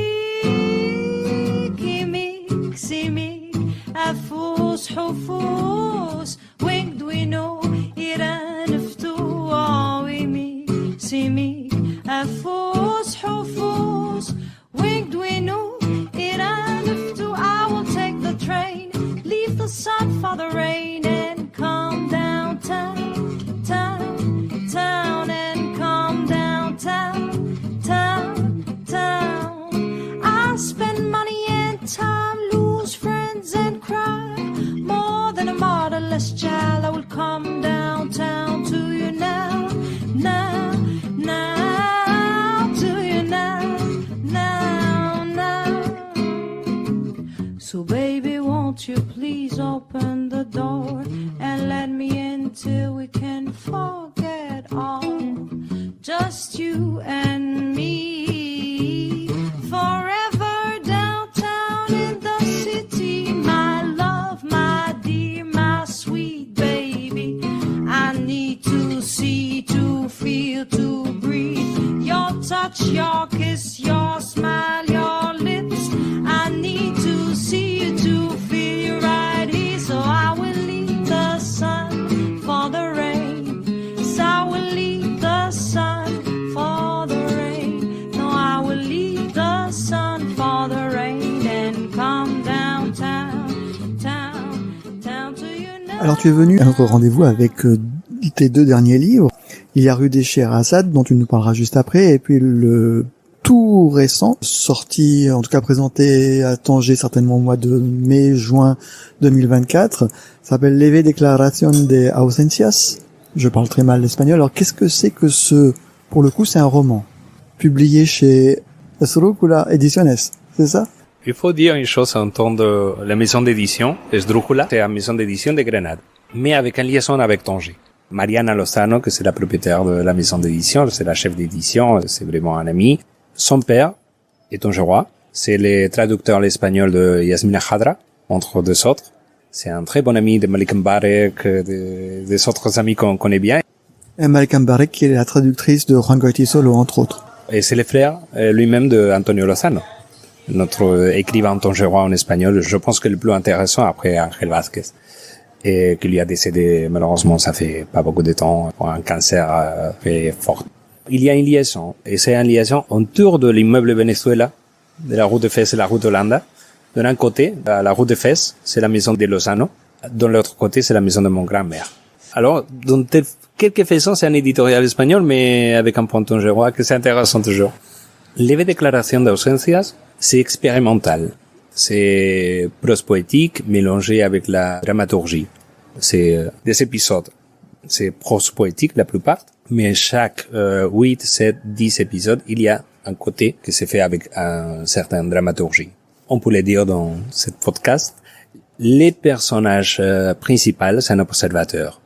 يميك سيميك أفوس حفوس وينك دوينو إيران فتو ويميك سيميك أفوس حفوس وينك دوينو the sun for the rain and come downtown, town, town and come downtown, town, town. I spend money and time, lose friends and cry. More than a motherless child, I will come downtown to you now, now, now, to you now, now, now. So baby, won't you please open the door and let me in till we can forget all, just you and me, forever downtown in the city, my love, my dear, my sweet. your kiss, your smile, your lips. I need to see you to feel you right here. So I will leave the sun for the rain. So I will leave the sun for the rain. No, I will leave the sun for the rain and come downtown, town to you now. Alors tu es venu à notre rendez-vous avec tes 2 derniers livres. Il y a Rue des Scheherazades, dont tu nous parleras juste après, et puis le tout récent, sorti, en tout cas présenté à Tanger certainement au mois de mai-juin 2024, s'appelle Leve Declaración de Ausencias. Je parle très mal l'espagnol. Alors qu'est-ce que c'est que pour le coup c'est un roman, publié chez Esdrújula Ediciones, c'est ça? Il faut dire une chose en temps de la maison d'édition. Esdrújula, c'est la maison d'édition de Grenade, mais avec une liaison avec Tanger. Mariana Lozano, que c'est la propriétaire de la maison d'édition, c'est la chef d'édition, c'est vraiment un ami. Son père est tongerois, c'est le traducteur l'espagnol de Yasmina Khadra, entre deux autres. C'est un très bon ami de Malika Mbarek, des autres amis qu'on connaît bien. Et Malika Mbarek, qui est la traductrice de Juan Goytisolo, entre autres. Et c'est le frère lui-même de Antonio Lozano, notre écrivain tongerois en espagnol, je pense que le plus intéressant après Ángel Vázquez. Et qui lui a décédé, malheureusement, ça fait pas beaucoup de temps, pour un cancer très fort. Il y a une liaison, et c'est une liaison autour de l'immeuble Venezuela, de la route de Fès et la route d'Holanda. De l'un côté, à la route de Fès, c'est la maison de Lozano. De l'autre côté, c'est la maison de mon grand-mère. Alors, dans quelques façons, c'est un éditorial espagnol, mais avec un point tongerois que c'est intéressant toujours. Leve Declaración de Ausencias, c'est expérimental. C'est prose poétique mélangée avec la dramaturgie. C'est des épisodes. C'est prose poétique la plupart, mais chaque 8, 7, 10 épisodes, il y a un côté qui se fait avec un certain dramaturgie. On peut le dire dans ce podcast. Les personnages principaux, c'est un observateur.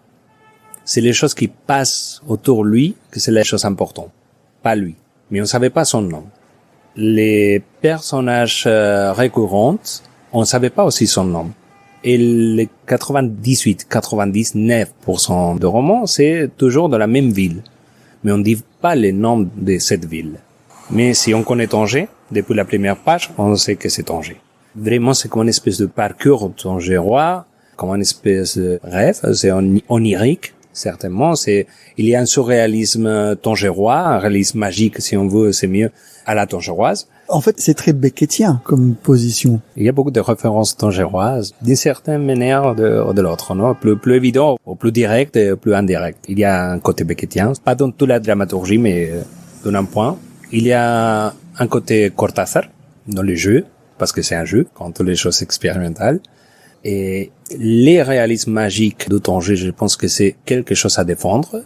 C'est les choses qui passent autour de lui que c'est les choses importantes. Pas lui. Mais on ne savait pas son nom. Les personnages récurrents, on ne savait pas aussi son nom. Et les 98-99% de romans, c'est toujours dans la même ville. Mais on ne dit pas les noms de cette ville. Mais si on connaît Tanger, depuis la première page, on sait que c'est Tanger. Vraiment, c'est comme une espèce de parcours tongerois, comme une espèce de rêve, c'est onirique. Certainement, il y a un surréalisme tongerois, un réalisme magique, si on veut, c'est mieux, à la tongeroise. En fait, c'est très beckettien comme position. Il y a beaucoup de références tongeroises, d'une certaine manière de l'autre, non? Plus évident, ou plus direct et plus indirect. Il y a un côté beckettien, pas dans toute la dramaturgie, mais dans un point. Il y a un côté Cortázar, dans les jeux, parce que c'est un jeu, quand les choses expérimentales. Et les réalismes magiques de Tanger, je pense que c'est quelque chose à défendre.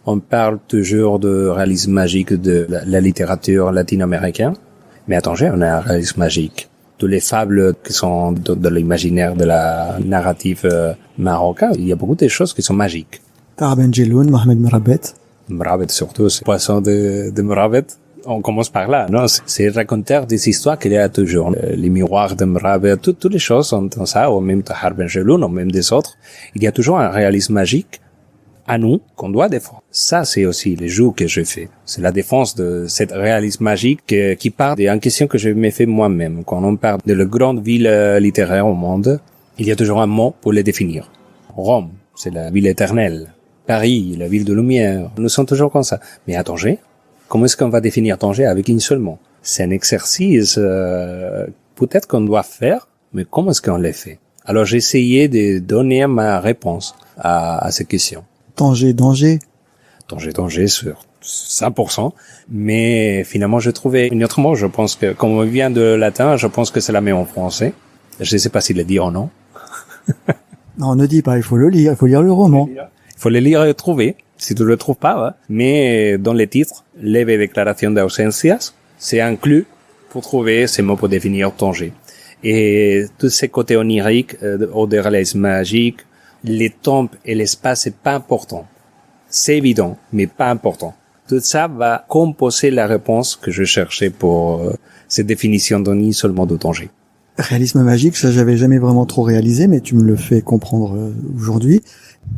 On parle toujours de réalisme magique de la littérature latino-américaine. Mais à Tanger, on a un réalisme magique. Toutes les fables qui sont de l'imaginaire de la narrative marocaine, il y a beaucoup de choses qui sont magiques. Tahar Ben Jelloun, Mohamed Mrabet. Mrabet surtout, c'est le poisson de Mrabet. On commence par là, non? C'est raconter des histoires qu'il y a toujours. Les miroirs de Mrabet, toutes les choses sont dans ça, ou même Tahar Ben Jelloun, ou même des autres. Il y a toujours un réalisme magique à nous, qu'on doit défendre. Ça, c'est aussi les jeux que je fais. C'est la défense de cette réalisme magique qui part d'une question que je me fais moi-même. Quand on parle de la grande ville littéraire au monde, il y a toujours un mot pour les définir. Rome, c'est la ville éternelle. Paris, la ville de lumière. Nous sommes toujours comme ça. Mais à Tanger, comment est-ce qu'on va définir Tanger avec une seule mot? C'est un exercice peut-être qu'on doit faire, mais comment est-ce qu'on le fait? Alors j'ai essayé de donner ma réponse à ces questions. Tanger, sur 100%. Mais finalement, j'ai trouvé une autre mot. Je pense que, comme on vient de latin, je pense que c'est la même en français. Je ne sais pas s'il le dit ou non. Non, ne dis pas, il faut le lire, il faut lire le roman. Il faut le lire et le trouver, si tu le trouves pas, ouais. Mais dans les titres, Leve Declaración de Ausencias, c'est inclus pour trouver ces mots pour définir Tanger. Et tous ces côtés oniriques, ou des réalismes magiques, les temps et l'espace, c'est pas important. C'est évident, mais pas important. Tout ça va composer la réponse que je cherchais pour cette définition donnée seulement de Tanger. Réalisme magique, ça j'avais jamais vraiment trop réalisé, mais tu me le fais comprendre aujourd'hui.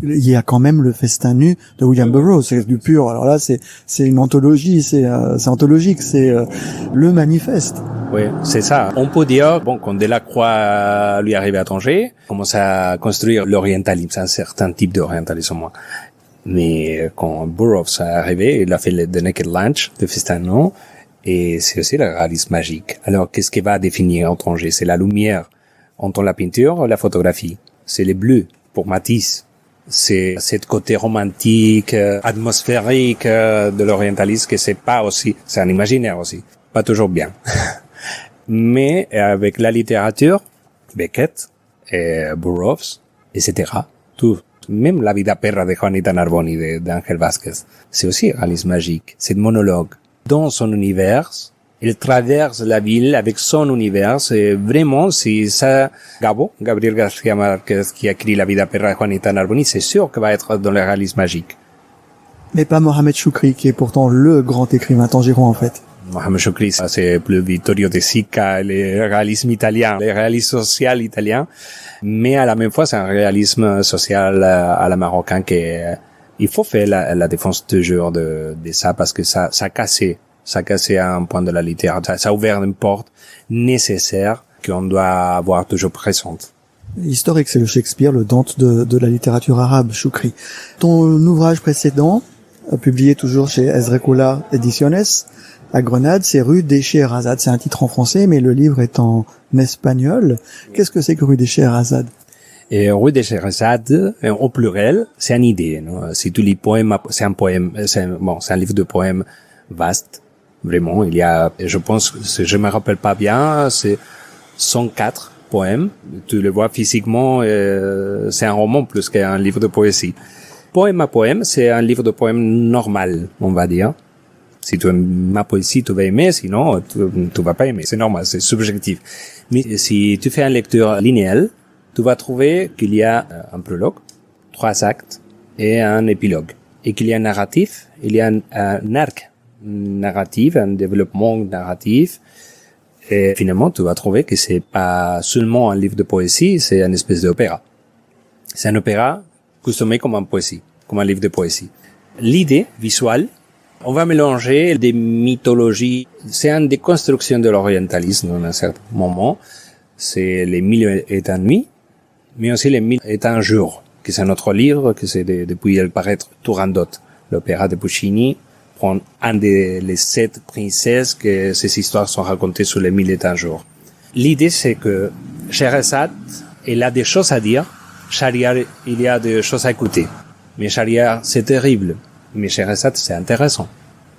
Il y a quand même le festin nu de William Burroughs, c'est du pur. Alors là, c'est une anthologie, c'est anthologique, c'est le manifeste. Oui, c'est ça. On peut dire, bon, quand Delacroix lui arrive à Tanger, commence à construire l'orientalisme, un certain type d'orientalisme, moi. Mais quand Burroughs est arrivé, il a fait The Naked Lunch de Festin, et c'est aussi le réalisme magique. Alors, qu'est-ce qui va définir Tanger? C'est la lumière entre la peinture et la photographie. C'est les bleus pour Matisse. C'est cette côté romantique, atmosphérique de l'orientalisme que c'est pas aussi, c'est un imaginaire aussi, pas toujours bien. Mais avec la littérature, Beckett et Burroughs, etc., tout, même La vida perra de Juanita Narboni d'Ángel Vázquez, c'est aussi réalisme magique, c'est le monologue. Dans son univers, il traverse la ville avec son univers, et vraiment, si ça, Gabriel García Márquez, qui a écrit La vida perra de Juanita Narboni, c'est sûr qu'il va être dans le réalisme magique. Mais pas Mohamed Choukri, qui est pourtant le grand écrivain tangérois, en fait. Mohamed Choukri, c'est plus Vittorio De Sica, le réalisme italien, le réalisme social italien. Mais à la même fois, c'est un réalisme social à la marocain il faut faire la défense toujours de ça parce que ça a cassé un point de la littérature. Ça a ouvert une porte nécessaire qu'on doit avoir toujours présente. Historique, c'est le Shakespeare, le Dante de la littérature arabe, Choukri. Ton ouvrage précédent, publié toujours chez Ezrekoula Ediciones, à Grenade, c'est Rue des Scheherazades. C'est un titre en français, mais le livre est en espagnol. Qu'est-ce que c'est que Rue des Scheherazades? Et Rue des Scheherazades, au pluriel, c'est une idée, non? Si tu lis poème, c'est un poème, c'est un livre de poèmes vaste. Vraiment, il y a, je pense, je me rappelle pas bien, c'est 104 poèmes. Tu le vois physiquement, c'est un roman plus qu'un livre de poésie. Poème à poème, c'est un livre de poèmes normal, on va dire. Si tu aimes ma poésie, tu vas aimer, sinon, tu vas pas aimer. C'est normal, c'est subjectif. Mais si tu fais une lecture linéaire, tu vas trouver qu'il y a un prologue, 3 actes et un épilogue. Et qu'il y a un narratif, il y a un arc narratif, un développement narratif. Et finalement, tu vas trouver que c'est pas seulement un livre de poésie, c'est une espèce d'opéra. C'est un opéra customé comme une poésie, comme un livre de poésie. L'idée visuelle, on va mélanger des mythologies. C'est une déconstruction de l'orientalisme dans un certain moment. C'est Les 1001 nuits, mais aussi Les 1001 jours, qui c'est un autre livre, que c'est depuis le paraître Turandot. L'opéra de Puccini prend les 7 princesses que ces histoires sont racontées sur les 1001 jours. L'idée, c'est que Scheherazade, elle a des choses à dire. Shahriar, il y a des choses à écouter. Mais Shahriar, c'est terrible. Mais Scheherazade, c'est intéressant.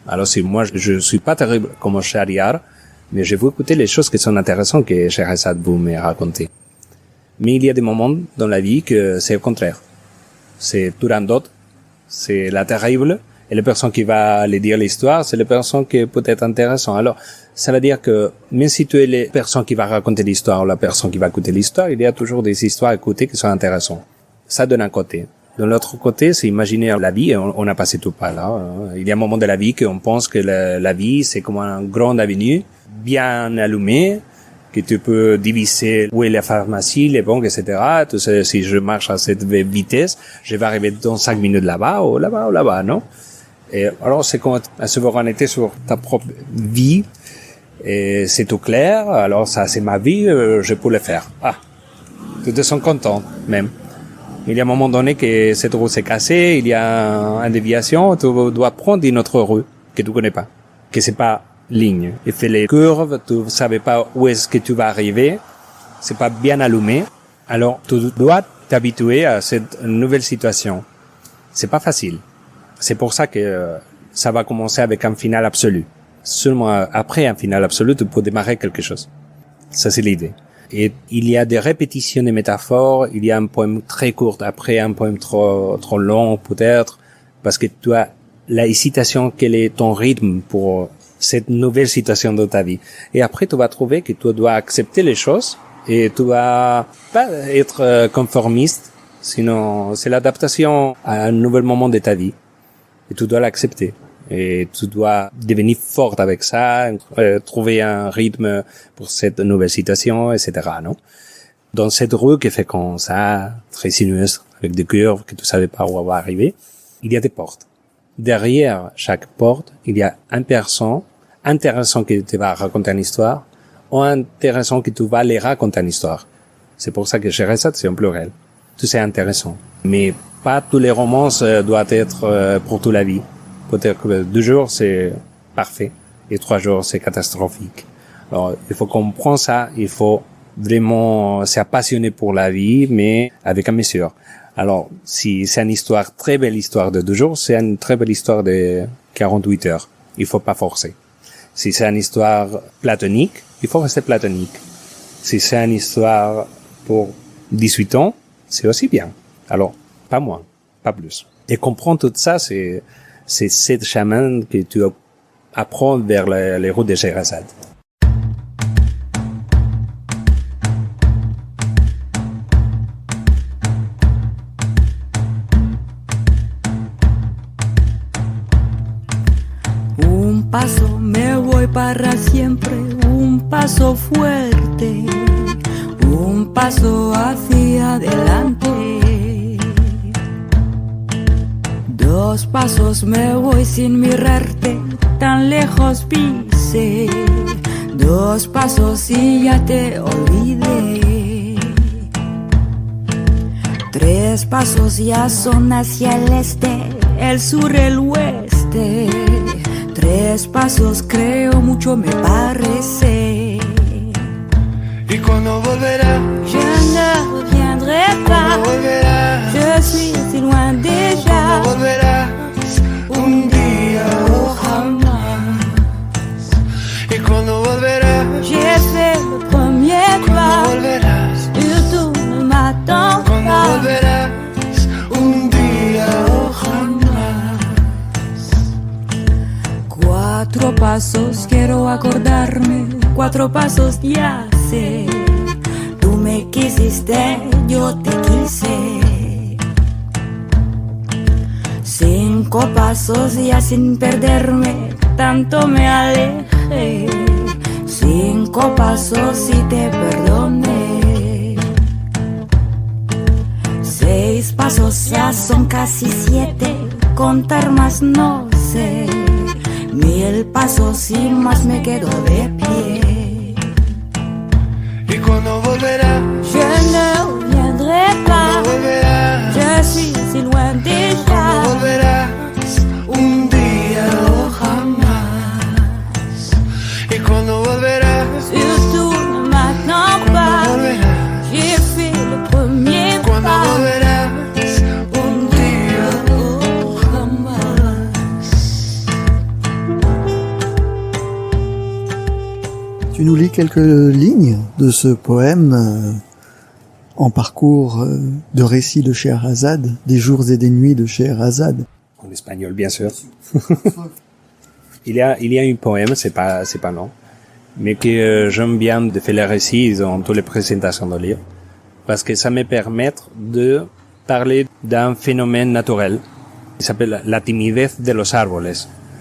Alors si moi, je suis pas terrible comme Shahriar, mais je veux écouter les choses qui sont intéressantes que Scheherazade vous me raconter. Mais il y a des moments dans la vie que c'est au contraire. C'est Turandot, c'est la terrible, et la personne qui va aller dire l'histoire, c'est la personne qui est peut-être intéressante. Alors, ça veut dire que même si tu es la personne qui va raconter l'histoire ou la personne qui va écouter l'histoire, il y a toujours des histoires à écouter qui sont intéressantes. Ça donne un côté. De l'autre côté, c'est imaginer la vie, et on a passé tout par là. Il y a un moment de la vie qu'on pense que la vie, c'est comme une grande avenue, bien allumée, que tu peux diviser où est la pharmacie, les banques, etc. Tu sais, si je marche à cette vitesse, je vais arriver dans 5 minutes là-bas, ou là-bas, ou là-bas, non? Et alors, c'est comme la souveraineté sur ta propre vie, et c'est tout clair, alors ça, c'est ma vie, je peux le faire. Ah, tu te sens content, même. Il y a un moment donné que cette roue s'est cassée, il y a une déviation, tu dois prendre une autre rue que tu connais pas, que c'est pas ligne. Il fait les curves, tu savais pas où est-ce que tu vas arriver, c'est pas bien allumé. Alors, tu dois t'habituer à cette nouvelle situation. C'est pas facile. C'est pour ça que ça va commencer avec un final absolu. Seulement après un final absolu, tu peux démarrer quelque chose. Ça, c'est l'idée. Et il y a des répétitions de métaphores, il y a un poème très court, après un poème trop long peut-être, parce que tu as la hésitation, quel est ton rythme pour cette nouvelle situation de ta vie. Et après, tu vas trouver que tu dois accepter les choses et tu vas pas être conformiste, sinon c'est l'adaptation à un nouvel moment de ta vie. Et tu dois l'accepter. Et tu dois devenir forte avec ça, trouver un rythme pour cette nouvelle situation, etc., non? Dans cette rue qui fait comme ça, très sinueuse, avec des curves que tu savais pas où elle va arriver, il y a des portes. Derrière chaque porte, il y a un personne intéressant qui te va raconter une histoire, ou intéressant que tu vas aller raconter une histoire. C'est pour ça que Scheherazade, c'est en pluriel. Tout c'est intéressant. Mais pas tous les romans doivent être pour toute la vie. Peut-être que 2 jours, c'est parfait. Et 3 jours, c'est catastrophique. Alors, il faut comprendre ça. Il faut vraiment s'appassionner pour la vie, mais avec une mesure. Alors, si c'est une histoire, très belle histoire de 2 jours, c'est une très belle histoire de 48 heures. Il faut pas forcer. Si c'est une histoire platonique, il faut rester platonique. Si c'est une histoire pour 18 ans, c'est aussi bien. Alors, pas moins, pas plus. Et comprendre tout ça, c'est cette chemin que tu apprends vers les routes de Scheherazade. Un paso me voy para siempre, un paso fuerte, un paso hacia adelante. 2 pasos me voy sin mirarte, tan lejos pise. 2 pasos y ya te olvidé. 3 pasos ya son hacia el este, el sur, el oeste. 3 pasos creo mucho me parece. ¿Y cuándo volverá? Je ne reviendrai pas. ¿Cuándo volverá? Je suis si loin déjà. ¿Cuándo volverás? Un día o jamás. ¿Y cuándo volverás? J'ai fait le premier ¿Cuándo pas. volverás? Surtout ne m'attends ¿Cuándo pas. volverás? Un día o jamás. 4 pasos quiero acordarme, 4 pasos ya sé. Tú me quisiste, yo te quise. 5 pasos ya sin perderme, tanto me alejé. 5 pasos y te perdoné. 6 pasos ya son casi 7, contar más no sé. 1000 pasos y más me quedo de pie. ¿Y cuándo volverá? Je ne reviendrai pas. ¿Cuándo volverás? Je suis si loin déjà. ¿Cuándo volverás? Un día o jamás. ¿Y cuándo volverás? Surtout ne m'attends ¿Cuándo pas. volverás? J'ai fait le premier ¿Cuándo pas. volverás? Un día Oh, jamás. Tu nous lis quelques lignes de ce poème en parcours de récits de Scheherazade, des jours et des nuits de Scheherazade. En espagnol, bien sûr. il y a un poème, c'est pas long, mais que j'aime bien de faire les récits dans toutes les présentations de livres, parce que ça me permet de parler d'un phénomène naturel qui s'appelle la timidez de los árboles.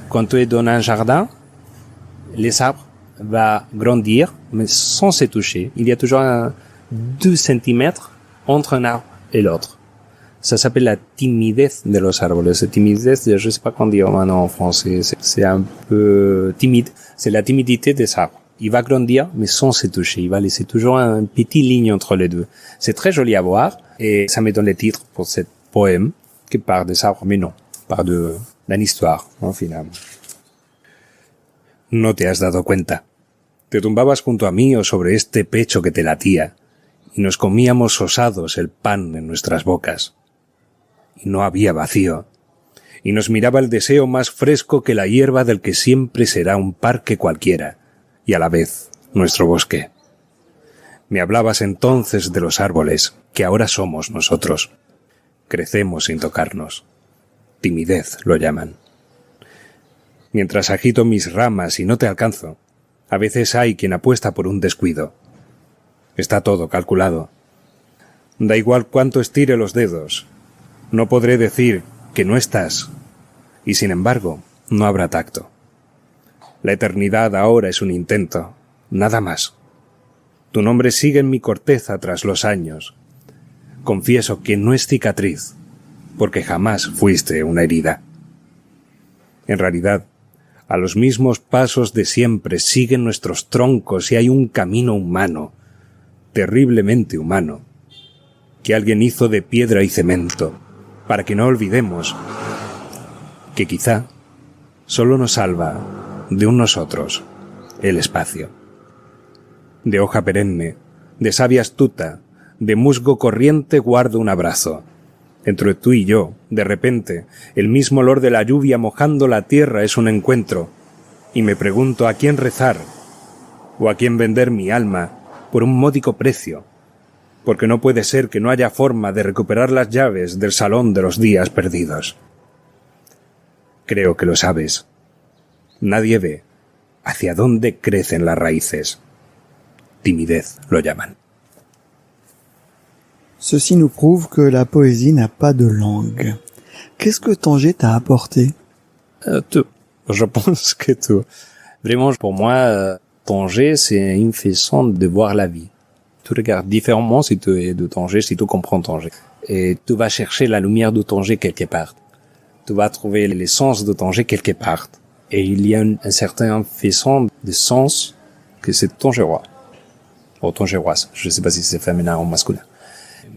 Quand tu es dans un jardin, les arbres vont grandir, mais sans se toucher. Il y a toujours 2 centimètres entre un arbre et l'autre. Ça s'appelle la timidez de los árboles. Cette timidez, je sais pas comment dire maintenant en français, c'est un peu timide. C'est la timidité des arbres. Il va grandir, mais sans se toucher. Il va laisser toujours une petite ligne entre les deux. C'est très joli à voir, et ça me donne le titre pour ce poème, qui parle des arbres, mais non, parle d'une histoire, en final. No te has dado cuenta. Te tumbabas junto a mí o sobre este pecho que te latía, y nos comíamos osados el pan en nuestras bocas. Y no había vacío, y nos miraba el deseo más fresco que la hierba del que siempre será un parque cualquiera, y a la vez nuestro bosque. Me hablabas entonces de los árboles, que ahora somos nosotros. Crecemos sin tocarnos. Timidez lo llaman. Mientras agito mis ramas y no te alcanzo, a veces hay quien apuesta por un descuido. Está todo calculado. Da igual cuánto estire los dedos, no podré decir que no estás, y sin embargo, no habrá tacto. La eternidad ahora es un intento, nada más. Tu nombre sigue en mi corteza tras los años. Confieso que no es cicatriz, porque jamás fuiste una herida. En realidad, a los mismos pasos de siempre siguen nuestros troncos y hay un camino humano, terriblemente humano, que alguien hizo de piedra y cemento, para que no olvidemos que quizá solo nos salva de un nosotros el espacio. De hoja perenne, de savia astuta, de musgo corriente guardo un abrazo. Entre tú y yo, de repente, el mismo olor de la lluvia mojando la tierra es un encuentro, y me pregunto a quién rezar, o a quién vender mi alma por un módico precio, porque no puede ser que no haya forma de recuperar las llaves del salón de los días perdidos. Creo que lo sabes. Nadie ve hacia dónde crecen las raíces. Timidez lo llaman. Ceci nous prouve que la poésie n'a pas de langue. Qu'est-ce que Tanger t'a apporté? Tout. Je pense que tout. Vraiment, pour moi, Tanger, c'est une façon de voir la vie. Tu regardes différemment si tu es de Tanger, si tu comprends Tanger. Et tu vas chercher la lumière de Tanger quelque part. Tu vas trouver l'essence de Tanger quelque part. Et il y a un certain façon de sens que c'est tangerois. Ou tangeroise. Je ne sais pas si c'est féminin ou masculin.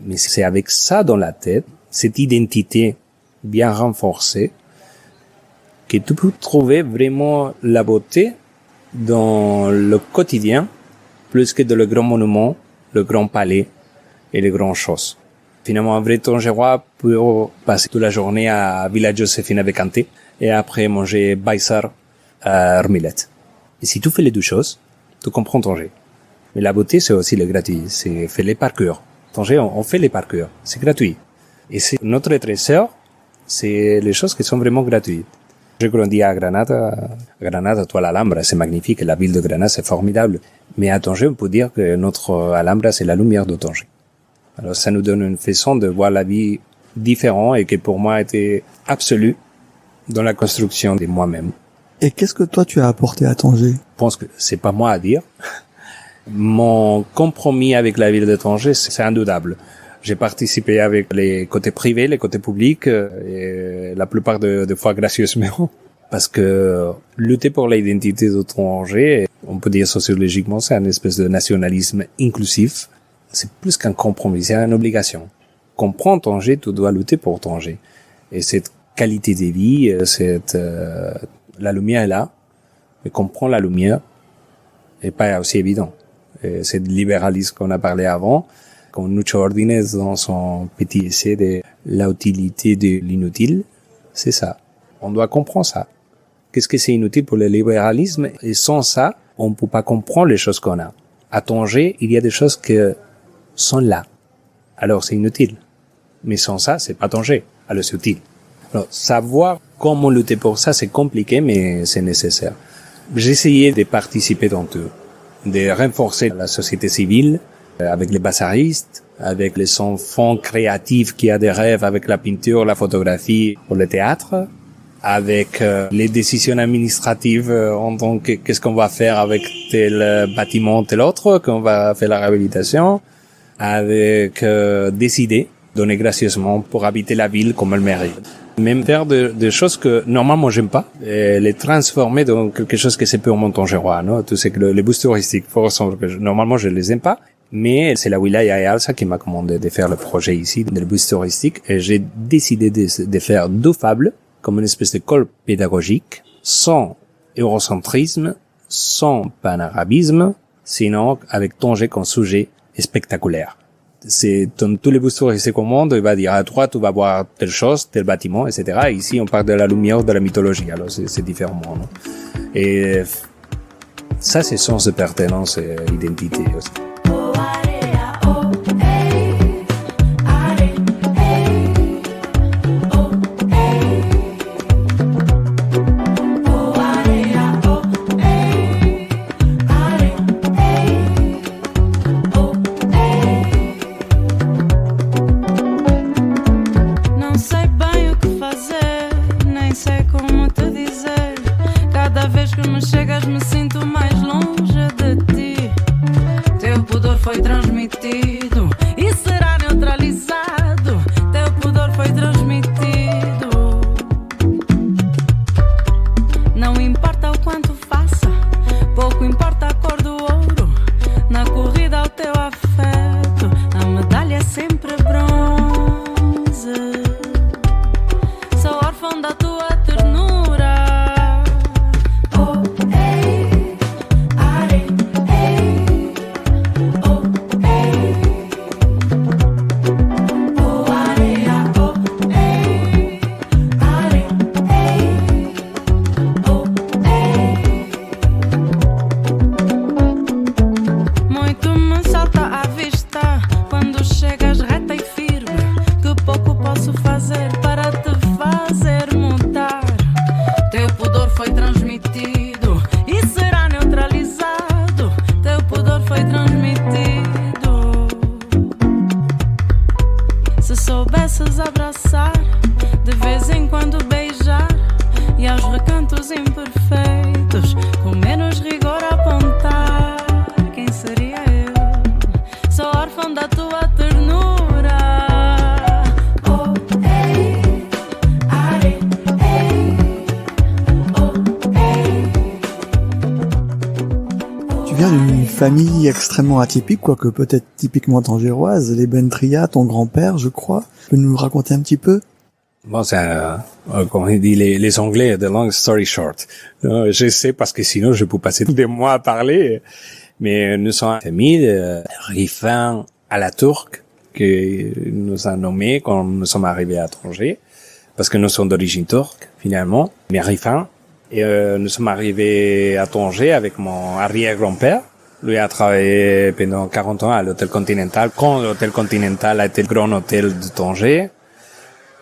Mais c'est avec ça dans la tête, cette identité bien renforcée, que tu peux trouver vraiment la beauté dans le quotidien, plus que dans le grand monument, le grand palais et les grandes choses. Finalement, un vrai Tangerois peut passer toute la journée à Villa Joséphine avec un thé et après manger baïsar à Armilette. Et si tu fais les deux choses, tu comprends Tanger. Mais la beauté, c'est aussi le gratuit, c'est fait les parcours. Tanger, on fait les parcours, c'est gratuit. Et c'est notre trésor, c'est les choses qui sont vraiment gratuites. J'ai grandi à Granada. Granada, toi, l'Alhambra, c'est magnifique. La ville de Granada, c'est formidable. Mais à Tanger, on peut dire que notre Alhambra, c'est la lumière de Tanger. Alors, ça nous donne une façon de voir la vie différente et qui, pour moi, était absolue dans la construction de moi-même. Et qu'est-ce que toi, tu as apporté à Tanger? Je pense que c'est pas moi à dire. Mon compromis avec la ville de Tanger, c'est indoublable. J'ai participé avec les côtés privés, les côtés publics, et la plupart de fois gracieusement. Parce que lutter pour l'identité de Tanger, on peut dire sociologiquement, c'est une espèce de nationalisme inclusif. C'est plus qu'un compromis, c'est une obligation. Comprends Tanger, tu dois lutter pour Tanger. Et cette qualité de vie, la lumière est là, mais comprends la lumière, n'est pas aussi évident. Et c'est le libéralisme qu'on a parlé avant, comme Nuccio Ordine dans son petit essai de la utilité de l'inutile, c'est ça. On doit comprendre ça. Qu'est-ce que c'est inutile pour le libéralisme? Et sans ça, on ne peut pas comprendre les choses qu'on a. À Tanger, il y a des choses qui sont là. Alors c'est inutile. Mais sans ça, c'est pas Tanger. Alors c'est utile. Alors, savoir comment lutter pour ça, c'est compliqué, mais c'est nécessaire. J'ai essayé de participer dans tout, de renforcer la société civile, avec les bassaristes, avec les enfants créatifs qui ont des rêves avec la peinture, la photographie ou le théâtre, avec les décisions administratives en tant que qu'est-ce qu'on va faire avec tel bâtiment, tel autre, qu'on va faire la réhabilitation, avec décider, donner gracieusement pour habiter la ville comme elle mérite. Même faire des choses que normalement j'aime pas, et les transformer dans quelque chose que c'est purement tangerois, non? Tu sais que les bus touristiques, normalement je les aime pas, mais c'est la Wilaya et Alsa qui m'a commandé de faire le projet ici, le bus touristique, et j'ai décidé de faire deux fables, comme une espèce de colle pédagogique, sans eurocentrisme, sans panarabisme, sinon avec Tanger comme sujet spectaculaire. C'est dans tous les bus touristiques au monde, il va dire à droite tu vas voir telle chose, tel bâtiment, etc. Et ici on parle de la lumière, de la mythologie, alors c'est différemment, non? Et ça c'est sens de pertenance et identité aussi. Não sei bem o que fazer, nem sei como te dizer. famille extrêmement atypique, quoique peut-être typiquement tangéroise. Les Bentria, ton grand-père, je crois. Tu peux nous raconter un petit peu? Bon, c'est comme on dit les Anglais, the long story short. Je sais parce que sinon je peux passer des mois à parler. Mais nous sommes une famille Rifin à la turque que nous a nommé quand nous sommes arrivés à Tanger, parce que nous sommes d'origine turque finalement, mais Rifin. Et nous sommes arrivés à Tanger avec mon arrière-grand-père. Lui a travaillé pendant 40 ans à l'hôtel Continental, quand l'hôtel Continental a été le grand hôtel de Tanger.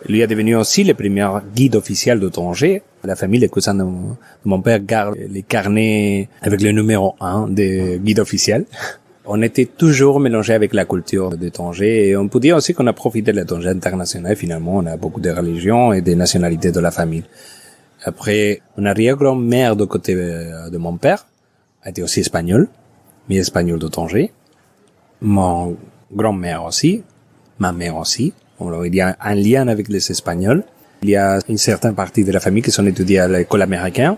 Lui est devenu aussi le premier guide officiel de Tanger. La famille, les cousins de mon père gardent les carnets avec le numéro 1 des guides officiels. On était toujours mélangés avec la culture de Tanger et on peut dire aussi qu'on a profité de la Tanger internationale. Finalement, on a beaucoup de religions et de nationalités de la famille. Après, mon arrière-grand-mère de côté de mon père était aussi espagnole, mais espagnole de Tanger. Mon grand-mère aussi, ma mère aussi. Il y a un lien avec les Espagnols. Il y a une certaine partie de la famille qui sont étudiés à l'école américaine,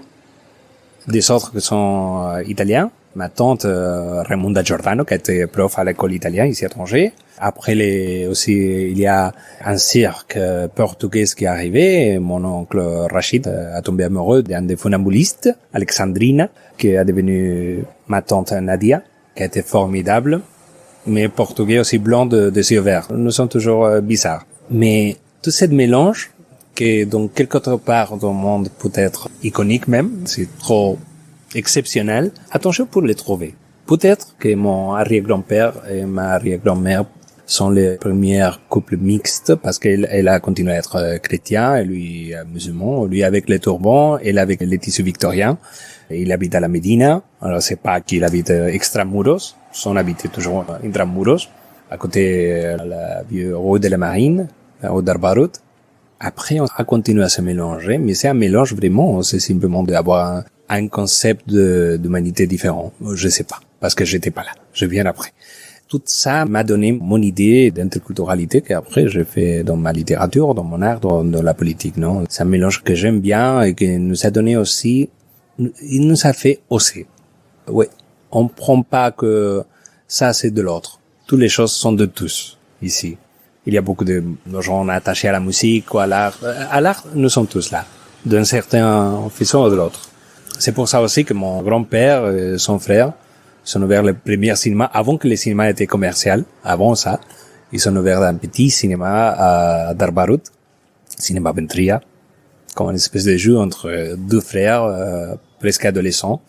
des autres qui sont italiens. Ma tante Raimonda Giordano, qui a été prof à l'école italienne ici à Tanger. Après, aussi, il y a un cirque portugais qui est arrivé. Mon oncle Rachid a tombé amoureux d'un des funambulistes, Alexandrina, qui est devenue ma tante Nadia, qui a été formidable. Mais portugais aussi blanc de yeux verts. Nous sommes toujours bizarres. Mais tout ce mélange, qui dans quelque autre part dans le monde peut être iconique même, c'est trop exceptionnel, attention pour les trouver. Peut-être que mon arrière-grand-père et ma arrière-grand-mère sont les premiers couples mixtes parce qu'elle a continué à être chrétien et lui musulman, lui avec les turbans, elle avec les tissus victoriens. Il habite à la Médina. Alors c'est pas qu'il habite extramuros, son habite toujours intramuros, à côté de la vieux rue de la Marine, au Darbarut. Après, on a continué à se mélanger, mais c'est un mélange vraiment, c'est simplement d'avoir un concept d'humanité différent. Je sais pas, parce que j'étais pas là. Je viens après. Tout ça m'a donné mon idée d'interculturalité qu'après j'ai fait dans ma littérature, dans mon art, dans la politique, non? C'est un mélange que j'aime bien et qui nous a donné aussi, il nous a fait oser. Ouais. On prend pas que ça c'est de l'autre. Toutes les choses sont de tous, ici. Il y a beaucoup de gens attachés à la musique ou à l'art. À l'art, nous sommes tous là. D'un certain façon ou de l'autre. C'est pour ça aussi que mon grand-père et son frère sont ouverts le premier cinéma avant que le cinéma était commercial. Avant ça, ils sont ouverts un petit cinéma à Darbarut, cinéma Bentria, comme une espèce de jeu entre deux frères presque adolescents.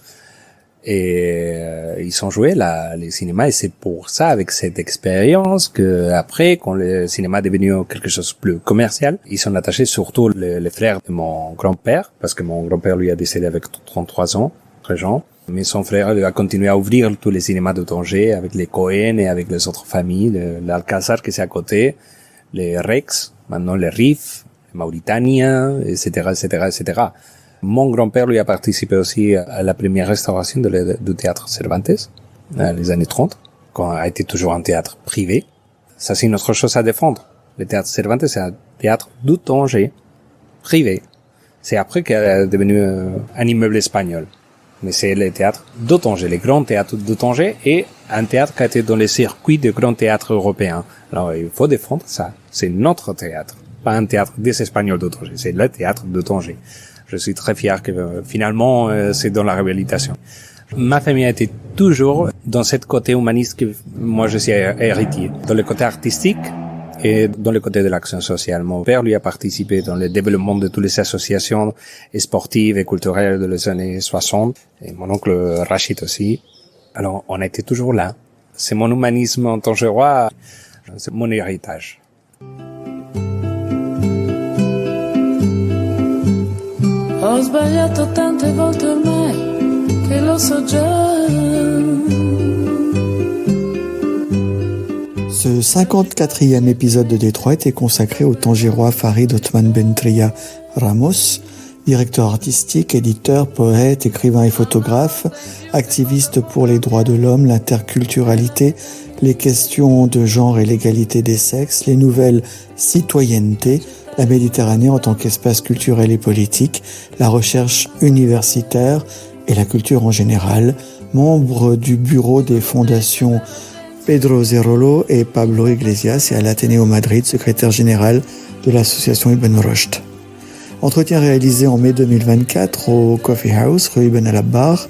Et ils ont joué les cinémas et c'est pour ça, avec cette expérience, que après, quand le cinéma est devenu quelque chose de plus commercial, ils sont attachés surtout les frères de mon grand-père, parce que mon grand-père lui a décédé avec 33 ans, très jeune. Mais son frère a continué à ouvrir tous les cinémas de Tanger avec les Cohen et avec les autres familles, l'Alcázar qui c'est à côté, les Rex, maintenant les Rif, les Mauritania, etc., etc., etc. Mon grand-père lui a participé aussi à la première restauration du théâtre Cervantes, les années 30, quand a été toujours un théâtre privé. Ça, c'est une autre chose à défendre. Le théâtre Cervantes, c'est un théâtre de Tanger, privé. C'est après qu'il est devenu un immeuble espagnol. Mais c'est le théâtre de Tanger, les grands théâtres de Tanger, et un théâtre qui a été dans les circuits de grands théâtres européens. Alors, il faut défendre ça. C'est notre théâtre. Pas un théâtre des Espagnols de Tanger, c'est le théâtre de Tanger. Je suis très fier que finalement c'est dans la réhabilitation. Ma famille a été toujours dans ce côté humaniste que moi je suis héritier. Dans le côté artistique et dans le côté de l'action sociale. Mon père lui a participé dans le développement de toutes les associations sportives et culturelles de les années 60. Et mon oncle Rachid aussi. Alors on a été toujours là. C'est mon humanisme en tangerois, c'est mon héritage. Ho sbagliato tante volte ormai che lo so già. Ce 54e épisode de Détroit est consacré au tangérois Farid Othman Bentria Ramos, directeur artistique, éditeur, poète, écrivain et photographe, activiste pour les droits de l'homme, l'interculturalité, les questions de genre et l'égalité des sexes, les nouvelles citoyennetés, la Méditerranée en tant qu'espace culturel et politique, la recherche universitaire et la culture en général, membre du bureau des fondations Pedro Zerolo et Pablo Iglesias et à l'Athénéo Madrid, secrétaire général de l'association Ibn Rushd. Entretien réalisé en mai 2024 au Coffee House, rue Ibn al-Abbar,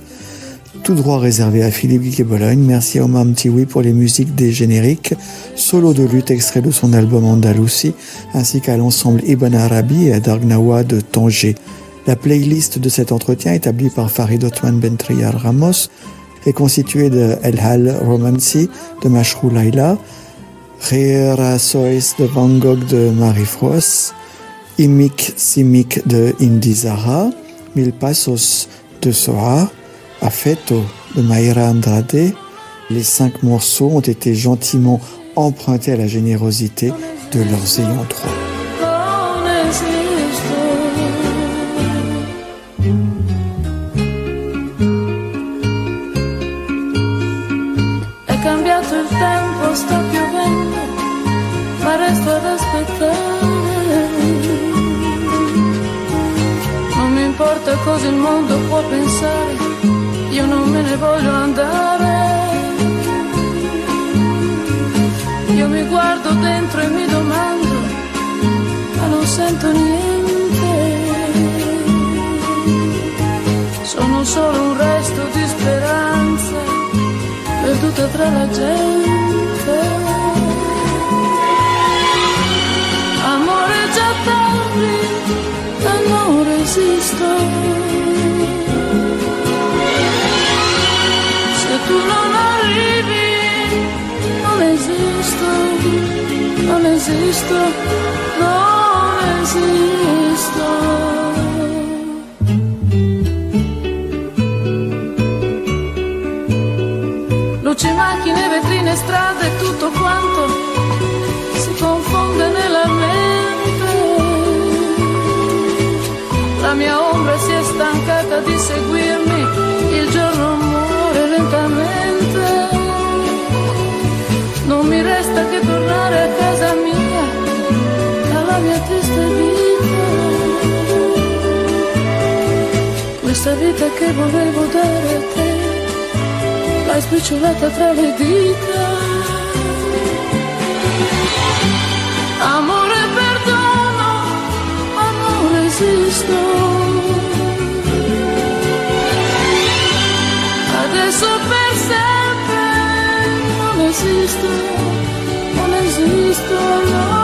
tout droit réservé à Philippe Guiguet Bologne. Merci à Omar Mtiwi pour les musiques des génériques, solo de lutte extrait de son album Andalousie, ainsi qu'à l'ensemble Ibn Arabi et à Dargnawa de Tanger. La playlist de cet entretien, établie par Farid Othman Bentriar Ramos, est constituée de El Hal Romancy de Mashrou Laila, Rera Sois de Van Gogh de Marie Frost, Imik Simik de Indy Zara, Mil Pasos de Soa, Afeto de Mayra Andrade. Les 5 morceaux ont été gentiment empruntés à la générosité de leurs ayants droit. È cambiato il tempo, sta piovendo, ma resto ad aspettare. Non mi importa cosa il mondo può pensare, io non me ne voglio andare. Io mi guardo dentro e mi domando, ma non sento niente. Sono solo un resto di speranza, perduta tra la gente. Amore già tardi, ma non resisto. Se tu non arrivi, non esisto, non esisto, non esisto. Luci, macchine, vetrine, strade, tutto quanto si confonde nella mente. La mia ombra si è stancata di seguirmi, il giorno muore lentamente. Non mi resta che tornare a casa mia, alla mia triste vita. Questa vita che volevo dare a te, l'hai spicciolata tra le dita. Amore, perdono, ma non resisto. Adesso per sempre non esisto, non esisto, no.